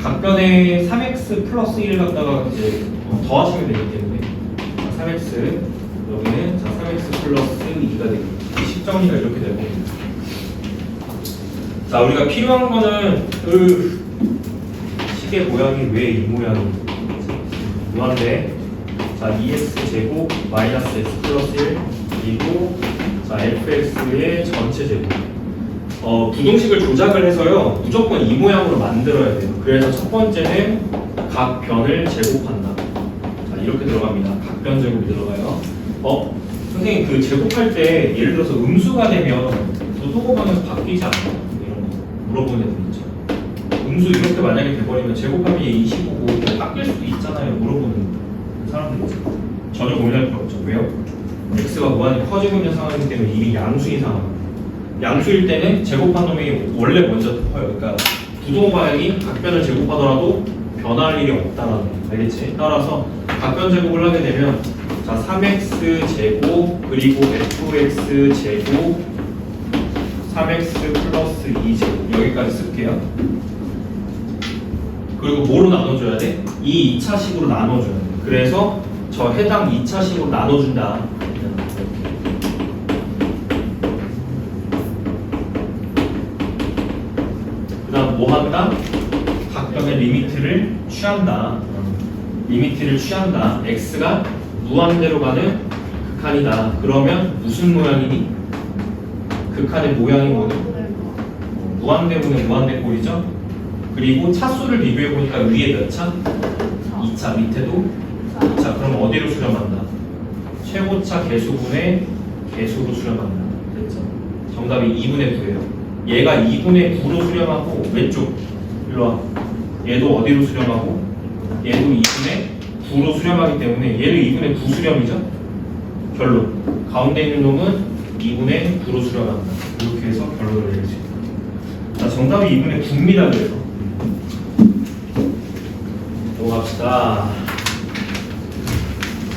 Speaker 1: 각변에 3x 플러스 1을 갖다가 이제 더하시면 되기 때문에 3x 여기는 3x 플러스 2가 되겠죠. 식정리가 이렇게 되고 자 우리가 필요한 거는 그 식의 모양이 왜 이 모양인지 무한대 자 2x 제곱 마이너스 x 플러스 1 그리고 자 fx의 전체 제곱 부등식을 조작을 해서요 무조건 이 모양으로 만들어야 돼요. 그래서 첫 번째는 각 변을 제곱한다. 자 이렇게 들어갑니다. 각변 제곱이 들어가요. 선생님 그 제곱할 때 예를 들어서 음수가 되면 부등호방에서 바뀌지 않아요? 이런 거 물어보는 애들 있죠. 음수 이렇게 만약에 돼버리면 제곱하면 얘 25고 바뀔 수도 있잖아요. 물어보는 사람들 있죠. 전혀 고민할 필요 없죠. 왜요? x가 무한히 커지고 있는 상황이기 때문에 이미 양수인 상황. 양수일 때는 제곱한 놈이 원래 먼저 커요. 그러니까 부등호 방향이 각변을 제곱하더라도 변할 일이 없다라는 거. 알겠지? 따라서 각변 제곱을 하게 되면 자 3x 제곱 그리고 fx 제곱 3x 플러스 2제곱 여기까지 쓸게요. 그리고 뭐로 나눠줘야 돼? 이 2차식으로 나눠줘야 돼. 그래서 저 해당 2차식으로 나눠준다. 그 다음 뭐 한다? 각변의 리미트를 취한다. 리미트를 취한다. x가 무한대로 가는 극한이다. 그러면 무슨 모양이니? 극한의 모양이 뭐니? 무한대분의 무한대 꼴이죠. 그리고 차수를 비교해 보니까 위에 몇 차? 2차, 밑에도 2차. 그럼 어디로 수렴한다? 최고차 개수분의 개수로 수렴한다. 됐죠? 정답이 2분의 9예요. 얘가 2분의 9로 수렴하고 왼쪽 일로 와. 얘도 어디로 수렴하고 얘도 2분의 9로 수렴하기 때문에 얘도 2분의 9 수렴이죠. 결론. 가운데 있는 놈은 2분의 9로 수렴한다. 이렇게 해서 결론을 내릴 수 있다. 자, 정답이 2분의 9입니다. 그래서 넘어갑시다.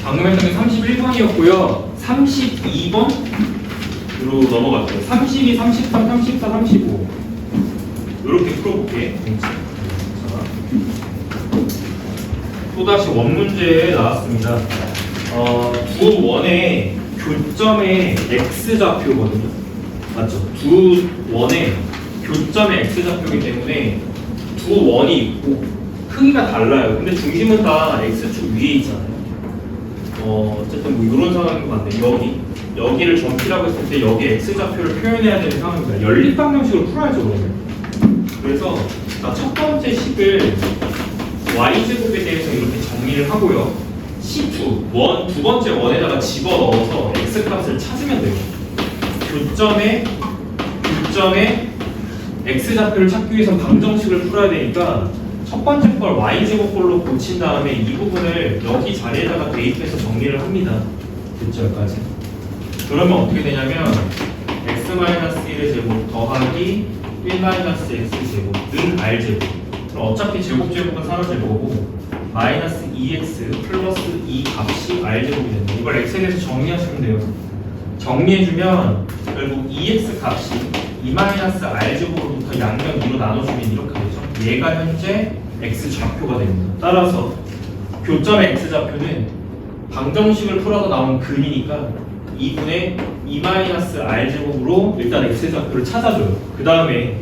Speaker 1: 방금 했던 게 31번이었고요. 32번으로 넘어갈게요. 32, 33, 34, 35 이렇게 풀어볼게. 또다시 원문제에 나왔습니다. 두 원의 교점의 x좌표거든요. 맞죠? 두 원의 교점의 x좌표이기 때문에 두 원이 있고 크기가 달라요. 근데 중심은 다 x축 위에 있잖아요. 어쨌든 뭐 이런 상황인 것 같네. 여기를 점피라고 했을 때 여기에 x좌표를 표현해야 되는 상황입니다. 연립방정식으로 풀어야죠, 그러면. 그래서 첫 번째 식을 y제곱에 대해서 이렇게 정리를 하고요. C2, 두 번째 원에다가 집어넣어서 x값을 찾으면 돼요. 교점의 x좌표를 찾기 위해서 방정식을 풀어야 되니까 첫 번째 걸 y제곱꼴로 고친 다음에 이 부분을 여기 자리에다가 대입해서 정리를 합니다. 됐죠, 여기까지. 그러면 어떻게 되냐면 x-1의 제곱 더하기 1-x제곱은 r제곱. 그럼 어차피 제곱은 산화제곱이고 마이너스 2x 플러스 2 값이 r제곱이 된다. 이걸 x에 대해서 정리하시면 돼요. 정리해주면 결국 2x 값이 2-r제곱으로부터 양변 2로 나눠주면 이렇게 되죠. 얘가 현재 x좌표가 됩니다. 따라서 교점의 x좌표는 방정식을 풀어서 나온 근이니까 2분의 2-r제곱으로 일단 x좌표를 찾아줘요. 그 다음에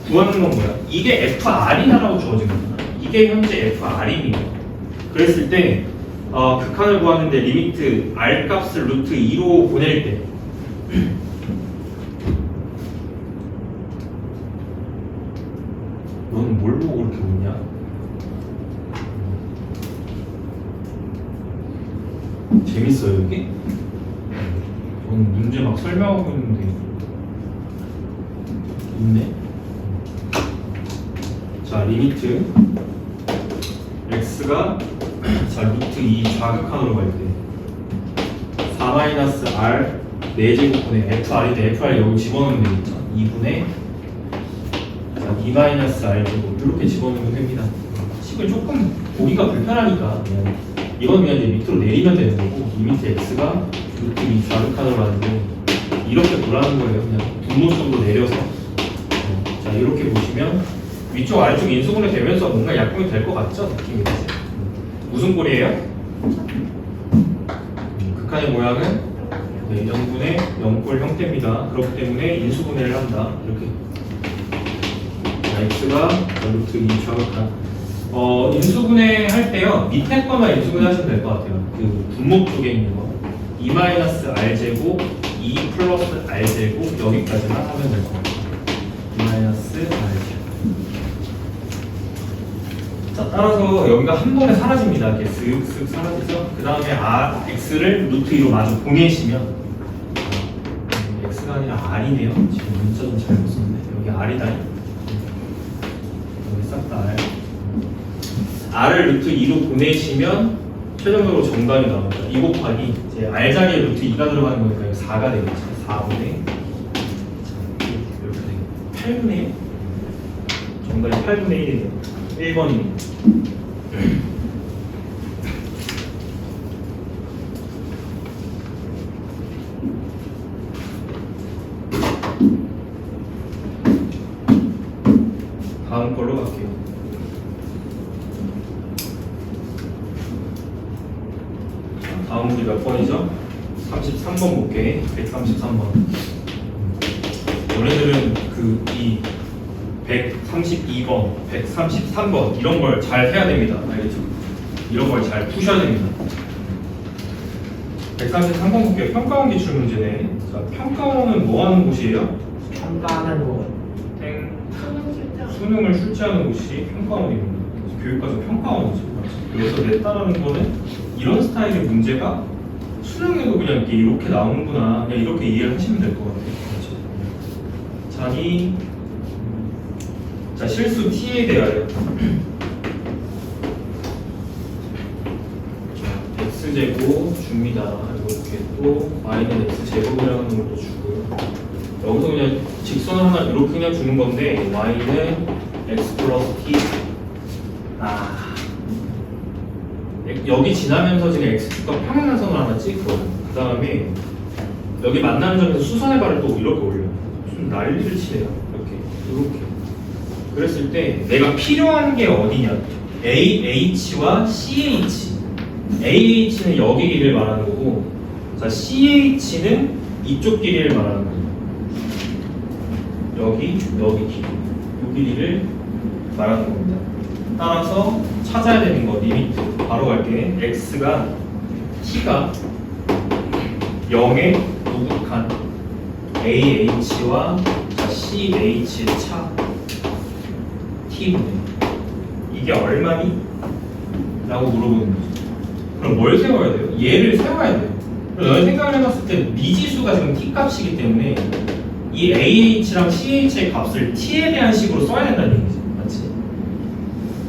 Speaker 1: 구하는 건 뭐야? 이게 FR이다라고 주어진 거잖아. 이게 현재 FR입니다. 그랬을 때 극한을 구하는데 리미트 R 값을 루트 2로 보낼 때 너는 뭘 보고 그렇게 웃냐? 재밌어요 이게? 저는 문제 막 설명하고 있는데 있네? 자, 리미트 x가 자 루트 2 좌극한으로 갈 때 4-r 4제곱분의 fr인데 fr 여기 집어넣으면 되겠죠. 2분의 2-r제곱 이렇게 집어넣으면 됩니다. 식을 조금 보기가 불편하니까 그냥 이건 그냥 이제 밑으로 내리면 되는 거고 리미트 x가 루트 2 좌극한으로 가는데 이렇게 보라는 거예요. 그냥 분모쪽으로 내려서 자 이렇게 보시면 위쪽 아래쪽 인수분해 되면서 뭔가 약분이 될 것 같죠? 느낌이 그치? 무슨 꼴이에요? 극한의 모양은 0분의 0꼴 형태입니다. 그렇기 때문에 인수분해를 한다. 이렇게 x가 루트 2 좌극한 인수분해 할 때요 밑에 거만 인수분해 하시면 될 것 같아요. 그 분모 쪽에 있는 거 2-r제곱 2 플러스 r제곱 여기까지만 하면 될 것 같아요. 2-r제곱 자, 따라서 여기가 한 번에 사라집니다. 이렇게 쓱쓱 사라지죠. 그 다음에 x를 루트 2로 마저 보내시면 x가 아니라 r이네요. 지금 문자 좀 잘못 썼네. 여기 r이다. 여기 싹 다 r. r을 루트 2로 보내시면 최종적으로 정답이 나옵니다. 2 곱하기 이제 r 자리에 루트 2가 들어가는 거니까 여기 4가 되겠죠. 4분의 이렇게 되고 8분의 1. 정답이 8분의 1이네요. 1번입니다. 다음 걸로 갈게요. 다음 문제 몇 번이죠? 33번 볼게. 133번. 너네들은 이 132번, 133번 이런 걸 잘 해야 됩니다. 알겠죠? 이런 걸 잘 푸셔야 됩니다. 133번 볼게요. 평가원 기출 문제네. 자, 평가원은 뭐 하는 곳이에요?
Speaker 2: 평가하는 거.
Speaker 1: 수능을 출제하는 곳이 평가원입니다. 교육과정 평가원이죠. 그래서 냈다라는 거는 이런 스타일의 문제가 수능에도 그냥 이렇게 나오는구나. 그냥 이렇게 이해를 하시면 될 것 같아요. 그렇죠? 자니 자, 실수 t에 대하여 x제곱 줍니다. 이렇게 또 y는 x제곱이라는 걸 또 주고요. 여기서 그냥 직선을 하나 이렇게 그냥 주는 건데 y는 x 플러스 t. 여기 지나면서 지금 x축과 평행한선을 하나 찍고 그 다음에 여기 만나는 점에서 수선의 발을 또 이렇게 올려. 좀 난리를 치네요. 이렇게 그랬을 때 내가 필요한 게 어디냐? AH와 CH. AH는 여기 길이를 말하는 거고, 자 CH는 이쪽 길이를 말하는 거예요. 여기 길이, 이 길이를 말하는 겁니다. 따라서 찾아야 되는 거 리미트 바로 갈게. x가 t가 0에 우극한 AH와 CH의 차 t분의 이게 얼마니? 라고 물어보는 거죠. 그럼 뭘 세워야 돼요? 얘를 세워야 돼요. 그럼 너희 생각을 해봤을 때 미지수가 지금 t 값이기 때문에 이 AH랑 CH의 값을 t에 대한 식으로 써야 된다는 얘기죠. 맞지?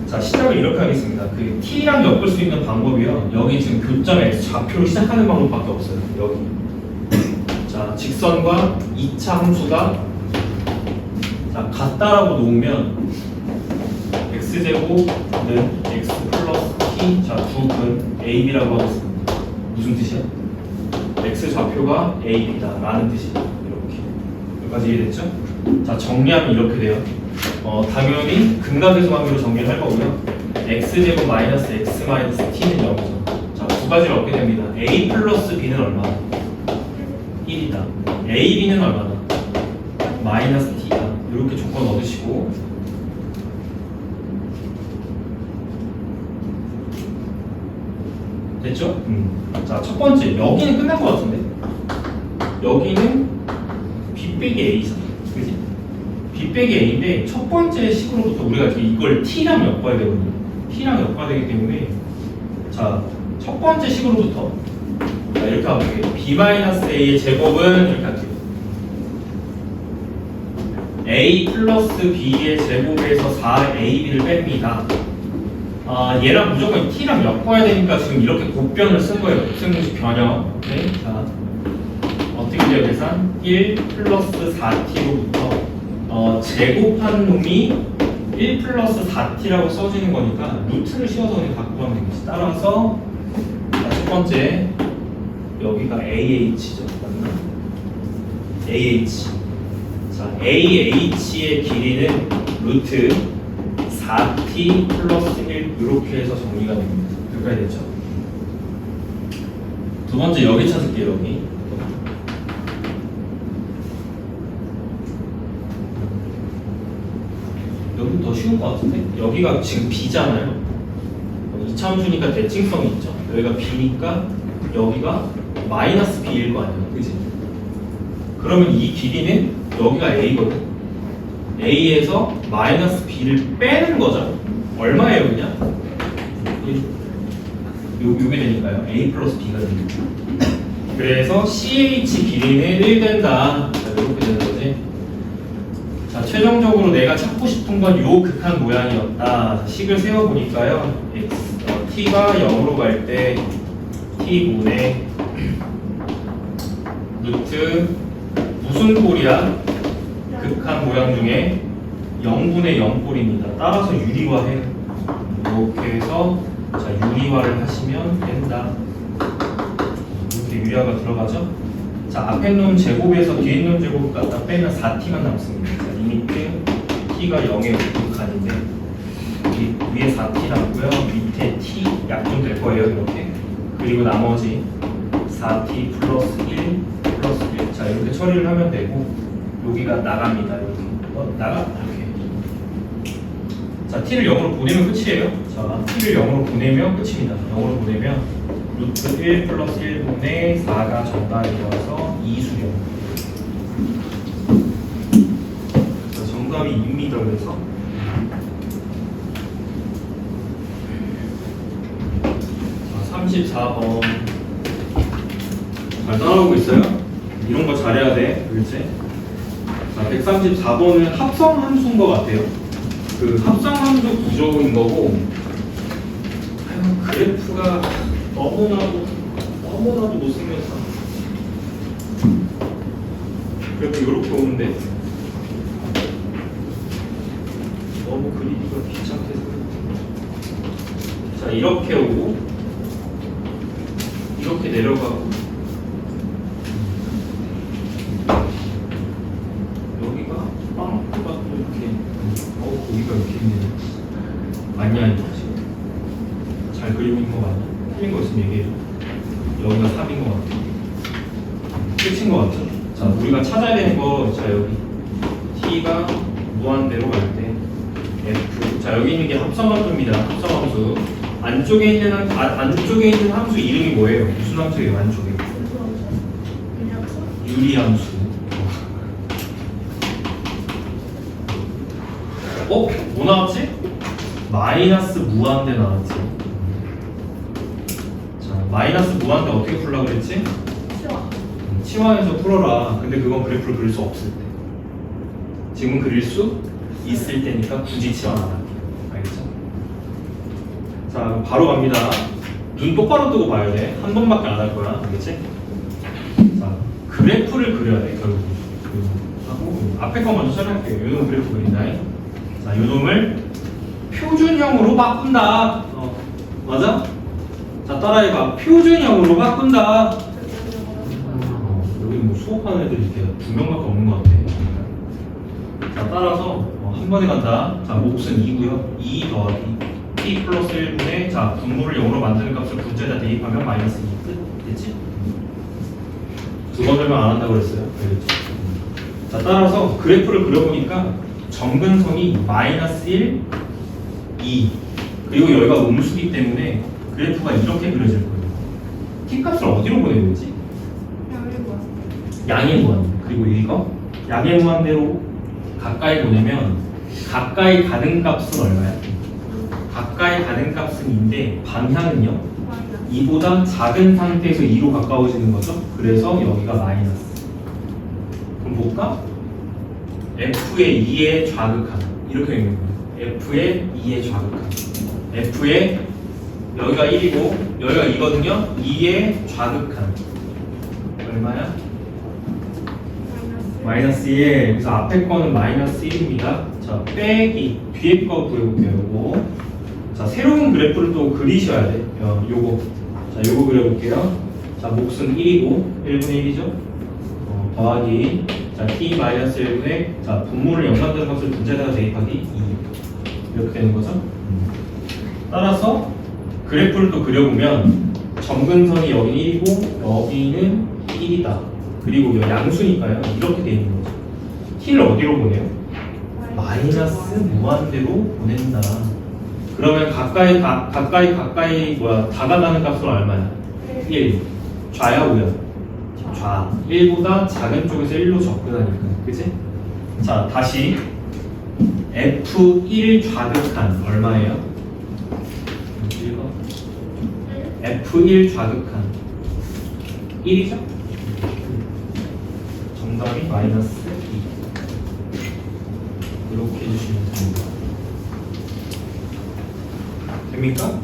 Speaker 1: 자, 시작을 이렇게 하겠습니다. 그 t랑 엮을 수 있는 방법이요. 여기 지금 교점 x 좌표로 시작하는 방법밖에 없어요. 여기. 자, 직선과 2차 함수가 자, 같다라고 놓으면 x제곱은 x 플러스 t 자, 두근 ab라고 하겠습니다. 무슨 뜻이야? x 좌표가 ab다 라는 뜻이죠. 이렇게. 여기까지 이해됐죠? 자, 정리하면 이렇게 돼요. 당연히 근각의 수학으로 정리를 할 거고요. x제곱 마이너스 x 마이너스 t는 0이죠. 자, 두 가지를 얻게 됩니다. a 플러스 b는 얼마나? 1이다. ab는 얼마나? 마이너스 t다. 이렇게 조건 얻으시고 됐죠? 자, 첫 번째 여기는 끝난 것 같은데 여기는 b 빼기 a잖아. 그지? b 빼기 a인데 첫 번째 식으로부터 우리가 이걸 t랑 엮어야 되거든요. t랑 엮어야 되기 때문에 자, 첫 번째 식으로부터 자, 이렇게 가볼게요. b-a의 제곱은 이렇게 할게요. a 플러스 b의 제곱에서 4ab를 뺍니다. 얘랑 무조건 t랑 엮어야 되니까 지금 이렇게 곱변을 쓴 거예요. 곱셈공식 변형. 네? 자, 어떻게 돼요? 계산? 1 플러스 4t로부터 제곱한 놈이 1 플러스 4t라고 써지는 거니까 루트를 씌워서 그냥 갖고 가면 되겠지. 따라서 자, 첫 번째 여기가 AH죠. 맞나? AH. 자, AH의 길이는 루트 4t 플러스 1 이렇게 해서 정리가 됩니다. 여기까지 됐죠? 두 번째 여기 찾을게요. 여기 여기 더 쉬운 것 같은데? 여기가 지금 b잖아요. 이차함수니까 대칭성이 있죠. 여기가 b니까 여기가 마이너스 b일 거 아니에요. 그치? 그러면 이 길이는 여기가 a거든. a에서 마이너스 b를 빼는 거죠. 얼마예요, 그냥? 요게 되니까요. a 플러스 b가 됩니다. 그래서 ch 길이는 1 된다. 자, 이렇게 되는 거지. 자, 최종적으로 내가 찾고 싶은 건 요 극한 모양이었다. 자, 식을 세워보니까요. t가 0으로 갈 때 t분의 루트 무슨 꼴이야? 극한 모양 중에 0분의 0꼴입니다. 따라서 유리화해. 이렇게 해서 자, 유리화를 하시면 된다. 이렇게 유리화가 들어가죠? 자, 앞에 놈 제곱에서 뒤에 놈 제곱 갖다 빼면 4t만 남습니다. 자, 리미트 t가 0에 극한인데 위에 4t 남고요. 밑에 t 약분될 거예요. 이렇게. 그리고 나머지 4t 플러스 1 플러스 1. 자, 이렇게 처리를 하면 되고 여기가 나갑니다. 이렇게. 나가? 이렇게. 자, t를 0으로 보내면 끝이에요. 자, t를 0으로 보내면 끝입니다. 0으로 보내면 루트 1 플러스 1분의 4가 정답이어서 2수령. 자, 정답이 2입니다. 그래서 자, 34번 잘 따라오고 있어요? 이런 거 잘해야 돼. 그렇지? 자, 134번은 합성 함수인 것 같아요. 그 합성함수 구조인 거고, 아유, 그래프가 너무나도 못생겼다. 그래프 이렇게 오는데 너무 그리기가 귀찮게 자 이렇게 오고 이렇게 내려가고 여기가 빵꾸가 또 이렇게 고기가 이렇게 있네. 맞냐 이거 지금 잘 그리고 있는 거 맞냐? 틀린 거 있으면 얘기해줘. 여기가 3인 거 같아. 끝인 거 같아. 자 우리가 찾아야 되는 거 자 여기 t가 무한대로 갈 때 f 자 여기 있는 게 합성함수입니다. 합성함수 안쪽에 있는 함수 이름이 뭐예요? 무슨 함수예요? 안쪽에 유리함수. 뭐 나왔지? 마이너스 무한대 나왔지. 자 마이너스 무한대 어떻게 풀라 그랬지? 치환해서 풀어라. 근데 그건 그래프를 그릴 수 없을 때. 지금 그릴 수 있을 때니까 굳이 치환 안 할게요. 알겠죠? 자, 바로 갑니다. 눈 똑바로 뜨고 봐야 돼. 한 번밖에 안 할 거야. 알겠지? 자, 그래프를 그려야 돼. 결국. 하고 앞에 거 먼저 설명할게요. 요놈 그래프 그린다. 자, 요놈을 표준형으로 바꾼다. 맞아? 자, 따라해봐. 표준형으로 바꾼다. 여기 뭐 수업하는 애들이 이렇게 2명밖에 없는 것 같아. 자, 따라서 한 번에 간다. 자, 몫은 2고요. 2 더하기 t 플러스 1분의 자, 분모를 0으로 만드는 값을 분자에다 대입하면 마이너스 2 끝. 됐지? 두 번 설명 안 한다고 그랬어요. 알겠죠? 자, 따라서 그래프를 그려보니까 정근선이 마이너스 1, 2 그리고 여기가 음수기 때문에 그래프가 이렇게 그려질 거예요. t 값을 어디로 보내야 되지? 양의 무한. 그리고 이거 양의 무한대로 가까이 보내면 가까이 가는 값은 얼마야? 가까이 가는 값은 2인데 방향은요? 2보다 작은 상태에서 2로 가까워지는 거죠? 그래서 여기가 마이너스. 그럼 볼까? f의 2의 좌극한 이렇게 있는 거예요. f의 2의 좌극한 f의 여기가 1이고 여기가 2거든요. 2의 좌극한 얼마야? 마이너스 1. 그래서 앞에 거는 마이너스 1입니다. 자, 빼기 뒤에 거 구해볼게요. 요거. 자, 새로운 그래프를 또 그리셔야 돼. 요거. 자, 요거 그려볼게요. 자, 몫은 1이고 1분의 1이죠. 더하기 자, t 마이너스 1분의 자, 분모를 연관되는 값을 분자에다가 대입하기 2. 이렇게 되는 거죠. 따라서 그래프를 또 그려보면 정근선이 여기 1이고 여기는 1이다. 그리고 양수니까요. 이렇게 돼 있는 거죠. t를 어디로 보내요? 마이너스 무한대로 보낸다. 그러면 가까이 다가가는 값은 얼마야? 1. 좌야 우야? 좌. 1보다 작은 쪽에서 1로 접근하니까. 그치? 자, 다시 F1 좌극한 얼마예요? 1번. F1 좌극한 1이죠? 정답이 마이너스 2. 이렇게 해주시면 됩니다. 됩니까?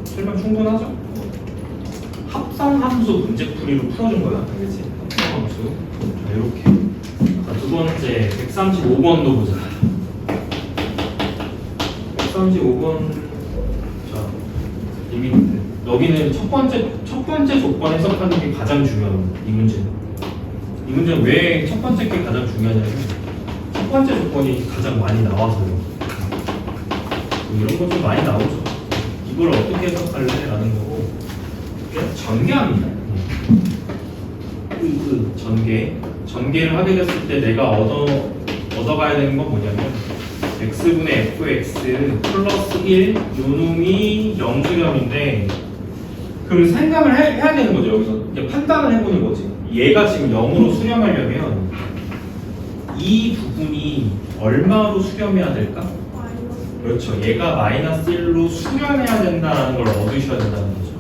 Speaker 1: 설명 충분하죠? 합성함수 문제풀이로 풀어준 거야. 알겠지? 합성함수. 자, 이렇게. 자, 두 번째 135번도 보자. 135번. 자, 리미트. 여기는 첫 번째 조건 해석하는 게 가장 중요합니다. 이 문제는. 이 문제는 왜 첫 번째 게 가장 중요하냐면 첫 번째 조건이 가장 많이 나와서요. 이런 거 좀 많이 나오죠. 이걸 어떻게 해석할래? 라는 거고 그냥 전개합니다. 전개를 하게 됐을 때 내가 얻어가야 되는 건 뭐냐면 x분의 fx 플러스 1 요놈이 0수렴인데 그럼 생각을 해야 되는 거죠. 여기서 이제 판단을 해보는 거지. 얘가 지금 0으로 수렴하려면 이 부분이 얼마로 수렴해야 될까? 그렇죠. 얘가 마이너스 1로 수렴해야 된다는 걸 얻으셔야 된다는 거죠.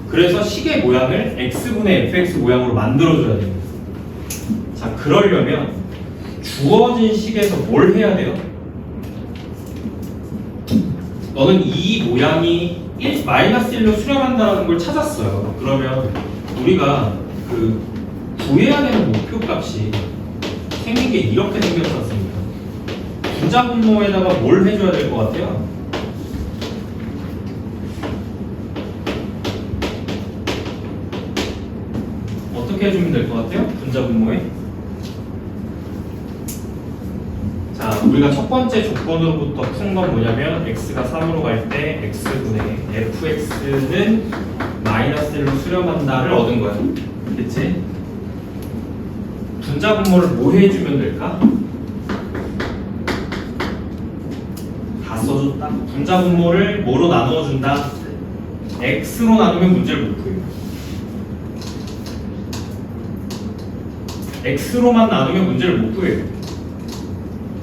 Speaker 1: 그래서 식의 모양을 x분의 fx 모양으로 만들어줘야 됩니다. 자, 그러려면 주어진 식에서 뭘 해야 돼요? 너는 이 모양이 1-1로 수렴한다는 걸 찾았어요. 그러면 우리가 그 구해야 되는 목표값이 생긴 게 이렇게 생겼지 않습니까? 분자분모에다가 뭘 해줘야 될 것 같아요? 어떻게 해주면 될 것 같아요? 분자분모에? 자, 우리가 첫 번째 조건으로부터 푼 건 뭐냐면 x가 3으로 갈 때 x분의 fx는 -1로 수렴한다를 얻은 거야. 그치? 분자분모를 뭐 해주면 될까? 다 써줬다. 분자분모를 뭐로 나누어준다? x로 나누면 문제를 못 풀어요. x로만 나누면 문제를 못 풀어요.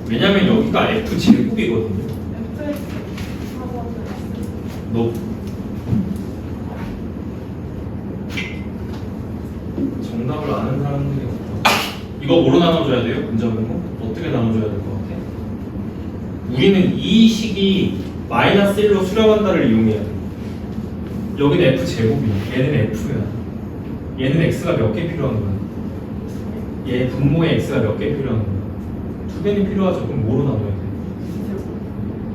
Speaker 1: 왜냐면 여기가 f제곱이거든요. 너 정답을 아는 사람들이 없다. 이거 뭐로 나눠줘야 돼요? 분자분모? 어떻게 나눠줘야 될 것 같아? 우리는 이 식이 -1로 수렴한다를 이용해야 돼. 여기는 f제곱이야. 얘는 f야. 얘는 x가 몇 개 필요한 거야? 얘 분모에 x가 몇 개 필요한 거야? 2개는 필요하죠. 그럼 뭐로 나눠야 돼?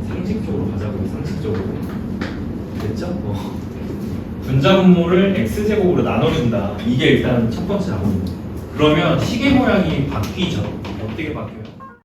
Speaker 1: 상식적으로 가자고요. 상식적으로. 됐죠? 분자분모를 x제곱으로 나눠준다. 이게 일단 첫 번째 답입니다. 그러면 식의 모양이 바뀌죠. 어떻게 바뀌어요?